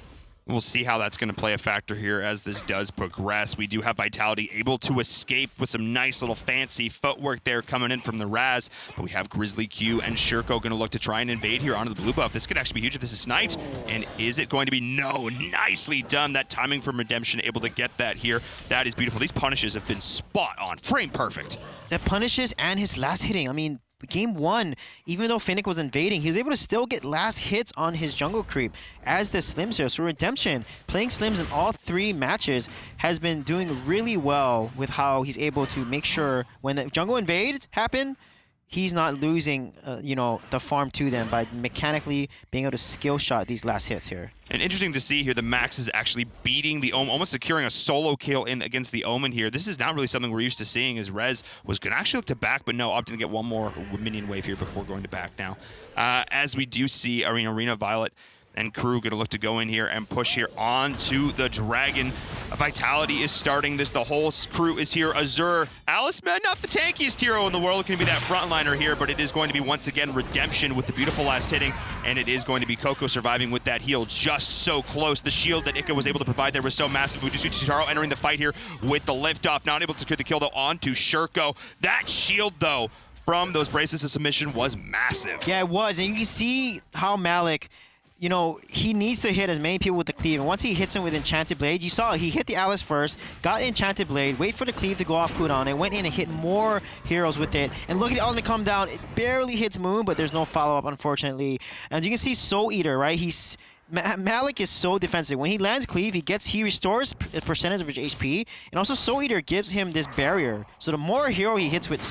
We'll see how that's going to play a factor here as this does progress. We do have Vitality able to escape with some nice little fancy footwork there coming in from the Raz. But we have Grizzly Q and Shirko going to look to try and invade here onto the blue buff. This could actually be huge if this is sniped. And is it going to be? No. Nicely done. That timing from Redemption, able to get that here. That is beautiful. These punishes have been spot on. Frame perfect. The punishes and his last hitting. I mean, Game 1, even though Fennec was invading, he was able to still get last hits on his jungle creep as the Slims here. So Redemption, playing Slims in all 3 matches, has been doing really well with how he's able to make sure when the jungle invades happen, he's not losing, the farm to them by mechanically being able to skill shot these last hits here. And interesting to see here, the Max is actually beating the Omen, almost securing a solo kill in against the Omen here. This is not really something we're used to seeing, as Rez was going to actually look to back, but no, opting to get one more minion wave here before going to back now. As we do see Arena Violet and crew going to look to go in here and push here onto the Dragon. Vitality is starting this. The whole crew is here. Azure, Alice, man, not the tankiest hero in the world. It can be that frontliner here, but it is going to be once again Redemption with the beautiful last hitting, and it is going to be Coco surviving with that heal just so close. The shield that Ika was able to provide there was so massive. We do see Chitaro entering the fight here with the liftoff. Not able to secure the kill though onto Shirko. That shield though from those braces of submission was massive. Yeah, it was, and you can see how Malik, he needs to hit as many people with the cleave. And once he hits him with Enchanted Blade, you saw he hit the Alice first, got Enchanted Blade, wait for the cleave to go off cooldown, and went in and hit more heroes with it. And look at the ultimate come down. It barely hits Moon, but there's no follow-up, unfortunately. And you can see Soul Eater, right? Malik is so defensive. When he lands cleave, he restores a percentage of his HP, and also Soul Eater gives him this barrier. So the more hero he hits with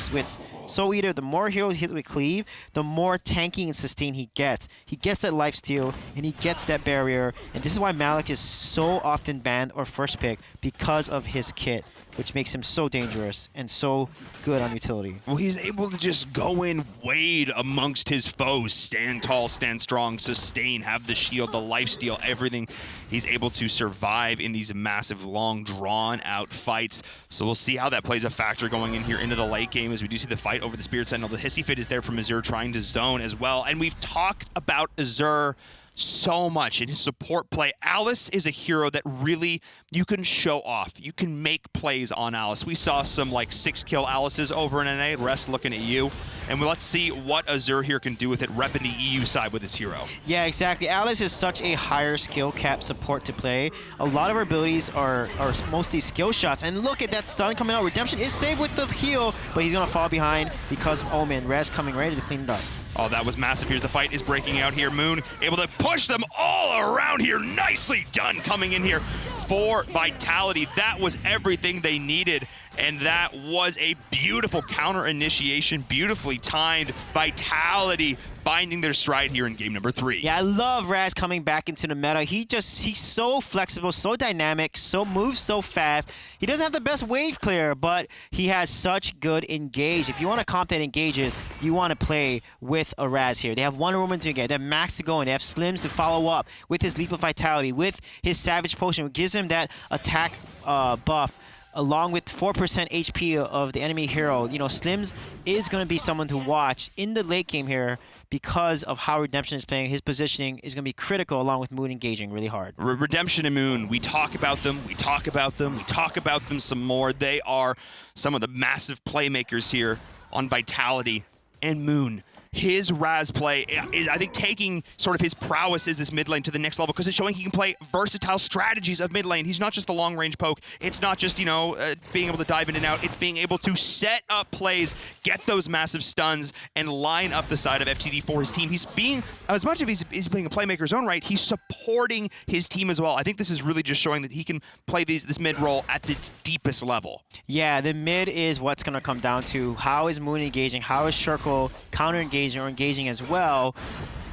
Soul Eater, the more hero he hits with cleave, the more tanking and sustain he gets. He gets that lifesteal, and he gets that barrier, and this is why Malik is so often banned or first pick, because of his kit, which makes him so dangerous and so good on utility. Well, he's able to just go in, wade amongst his foes, stand tall, stand strong, sustain, have the shield, the lifesteal, everything. He's able to survive in these massive, long, drawn-out fights. So we'll see how that plays a factor going in here into the late game, as we do see the fight over the Spirit Sentinel. The Hissy Fit is there from Azure trying to zone as well. And we've talked about Azure so much in his support play. Alice is a hero that really you can show off. You can make plays on Alice. We saw some like 6-kill Alices over in NA. Rest looking at you. And let's see what Azure here can do with it, repping the EU side with his hero. Yeah, exactly. Alice is such a higher skill cap support to play. A lot of her abilities are mostly skill shots. And look at that stun coming out. Redemption is saved with the heal, but he's going to fall behind because of Omen. Rez coming ready to clean it up. Oh, that was massive. Here's the fight is breaking out here. Moon able to push them all around here. Nicely done coming in here for Vitality. That was everything they needed. And that was a beautiful counter initiation, beautifully timed. Vitality finding their stride here in game number 3. Yeah, I love Raz coming back into the meta. He's so flexible, so dynamic, moves so fast. He doesn't have the best wave clear, but he has such good engage. If you want to comp that engage it, you want to play with a Raz here. They have one Roman to get, they have Max to go in, they have Slims to follow up with his Leap of Vitality, with his Savage Potion, which gives him that attack buff along with 4% HP of the enemy hero, you know, Slims is going to be someone to watch in the late game here because of how Redemption is playing. His positioning is going to be critical along with Moon engaging really hard. Redemption and Moon, we talk about them, we talk about them, we talk about them some more. They are some of the massive playmakers here on Vitality. And Moon, his Raz play is, I think, taking sort of his prowess as this mid lane to the next level because it's showing he can play versatile strategies of mid lane. He's not just the long range poke. It's not just, you know, being able to dive in and out. It's being able to set up plays, get those massive stuns, and line up the side of FTD for his team. He's being, as much as he's being a playmaker's own right, he's supporting his team as well. I think this is really just showing that he can play this mid role at its deepest level. Yeah, the mid is what's going to come down to how is Moon engaging, how is Circle counter engaging or engaging as well,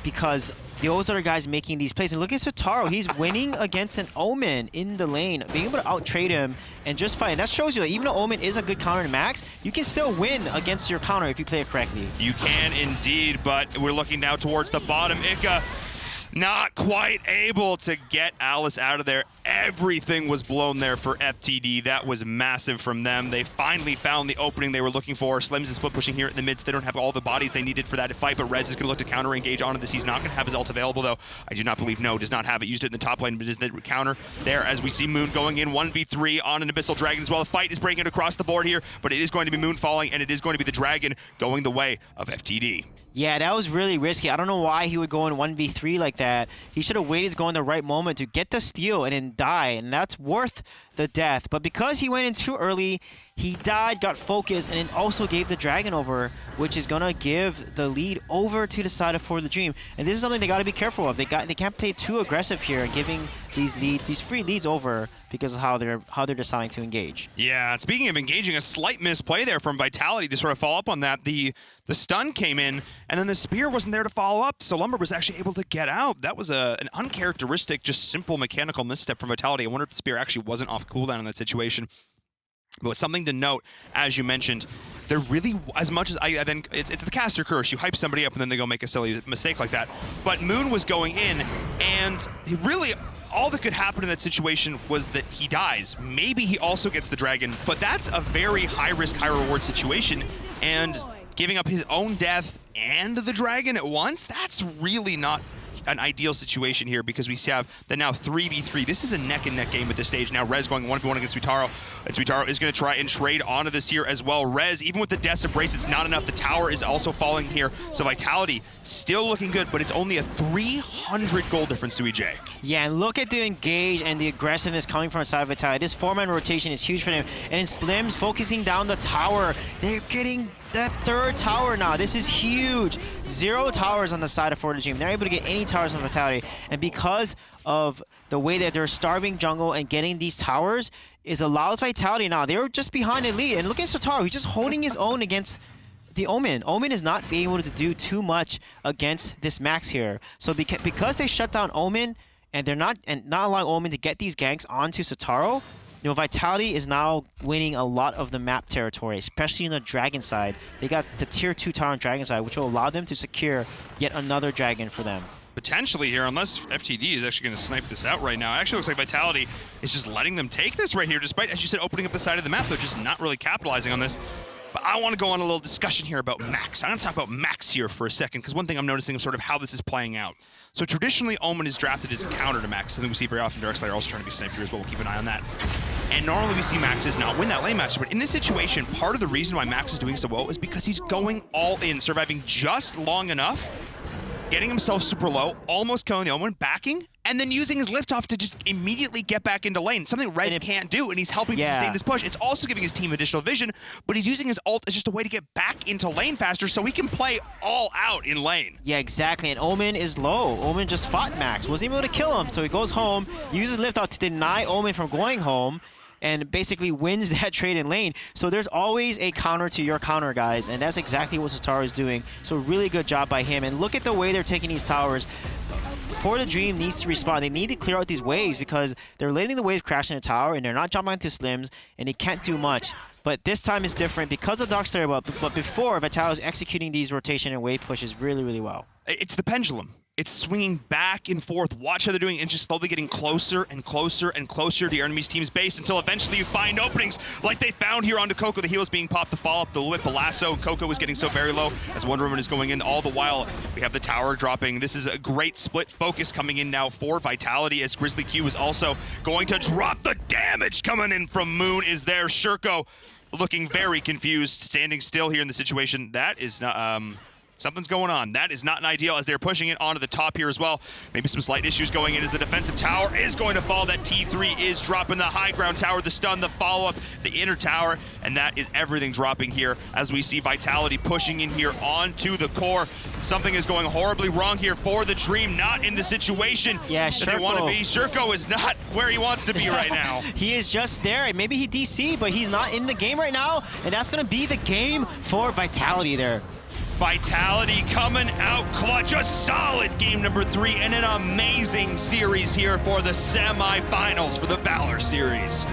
because those are the guys making these plays. And look at Sotaro, he's winning against an Omen in the lane, being able to out-trade him and just fight. And that shows you that even though Omen is a good counter to Max, you can still win against your counter if you play it correctly. You can indeed, but we're looking now towards the bottom. Ika not quite able to get Alice out of there. Everything was blown there for FTD. That was massive from them. They finally found the opening they were looking for. Slims is split pushing here in the mid, so they don't have all the bodies they needed for that fight, but Rez is going to look to counter engage onto this. He's not going to have his ult available, though. I do not believe, no, does not have it. Used it in the top lane, but is the counter there as we see Moon going in 1v3 on an Abyssal Dragon as well. The fight is breaking across the board here, but it is going to be Moon falling, and it is going to be the Dragon going the way of FTD. Yeah, that was really risky. I don't know why he would go in 1v3 like that. He should have waited to go in the right moment to get the steal and then die, and that's worth the death. But because he went in too early, he died, got focused, and then also gave the Dragon over, which is going to give the lead over to the side of For the Dream. And this is something they got to be careful of. They can't play too aggressive here, giving these leads, these free leads over because of how they're deciding to engage. Yeah, speaking of engaging, a slight misplay there from Vitality to sort of follow up on that. The stun came in, and then the spear wasn't there to follow up, so Lumber was actually able to get out. That was an uncharacteristic, just simple mechanical misstep from Vitality. I wonder if the spear actually wasn't off cooldown in that situation. But it's something to note, as you mentioned, they're really, as much as I then, it's the caster curse. You hype somebody up and then they go make a silly mistake like that. But Moon was going in, and he really, all that could happen in that situation was that he dies. Maybe he also gets the Dragon, but that's a very high-risk, high-reward situation. And giving up his own death and the Dragon at once, that's really not an ideal situation here because we have the now 3v3. This is a neck-and-neck game at this stage. Now Rez going 1v1 against Suitaro. And Suitaro is going to try and trade onto this here as well. Rez, even with the Death's Embrace, it's not enough. The tower is also falling here. So Vitality still looking good, but it's only a 300 gold difference to EJ. Yeah, and look at the engage and the aggressiveness coming from inside Vitality. This 4-man rotation is huge for them. And in Slims focusing down the tower, they're getting that third tower now. This is huge. 0 towers on the side of For the Dream. They're able to get any towers on Vitality. And because of the way that they're starving jungle and getting these towers, it allows Vitality now. They're just behind the lead. And look at Sotaro. He's just holding his own against the Omen. Omen is not being able to do too much against this Max here. So because they shut down Omen and they're not allowing Omen to get these ganks onto Sotaro, you know, Vitality is now winning a lot of the map territory, especially in the Dragon side. They got the tier 2 tower on Dragon side, which will allow them to secure yet another Dragon for them. Potentially here, unless FTD is actually going to snipe this out right now. It actually looks like Vitality is just letting them take this right here, despite, as you said, opening up the side of the map. They're just not really capitalizing on this. But I want to go on a little discussion here about Max. I'm going to talk about Max here for a second, because one thing I'm noticing is sort of how this is playing out. So traditionally, Omen is drafted as a counter to Max. Something we see very often. Darkslayer also trying to be sniped here as well. We'll keep an eye on that. And normally we see Maxes not win that lane match. But in this situation, part of the reason why Max is doing so well is because he's going all in, surviving just long enough, getting himself super low, almost killing the Omen, backing, and then using his liftoff to just immediately get back into lane. Something Rez can't do, and he's helping to sustain this push. It's also giving his team additional vision, but he's using his ult as just a way to get back into lane faster so he can play all out in lane. Yeah, exactly, and Omen is low. Omen just fought Max, wasn't able to kill him, so he goes home, uses liftoff to deny Omen from going home, and basically wins that trade in lane. So there's always a counter to your counter, guys, and that's exactly what Sotaro is doing. So really good job by him, and look at the way they're taking these towers. For the Dream needs to respond. They need to clear out these waves because they're letting the waves crash in the tower and they're not jumping into Slims and they can't do much. But this time is different because of Darkslayer, but before, Vital is executing these rotation and wave pushes really, really well. It's the pendulum. It's swinging back and forth. Watch how they're doing and just slowly getting closer and closer and closer to your enemy's team's base until eventually you find openings like they found here onto Coco. The heal is being popped, the follow-up, the whip, the lasso. Coco is getting so very low as Wonder Woman is going in. All the while, we have the tower dropping. This is a great split focus coming in now for Vitality as Grizzly Q is also going to drop the damage coming in from Moon is there. Shurko looking very confused, standing still here in the situation. That is not... something's going on. That is not an ideal as they're pushing it onto the top here as well. Maybe some slight issues going in as the defensive tower is going to fall. That T3 is dropping the high ground tower, the stun, the follow-up, the inner tower, and that is everything dropping here as we see Vitality pushing in here onto the core. Something is going horribly wrong here for the Dream, not in the situation that they want to be. Shurko is not where he wants to be right now. He is just there. Maybe he DC, but he's not in the game right now, and that's going to be the game for Vitality there. Vitality coming out clutch. A solid game number 3 and an amazing series here for the semifinals for the Valor series.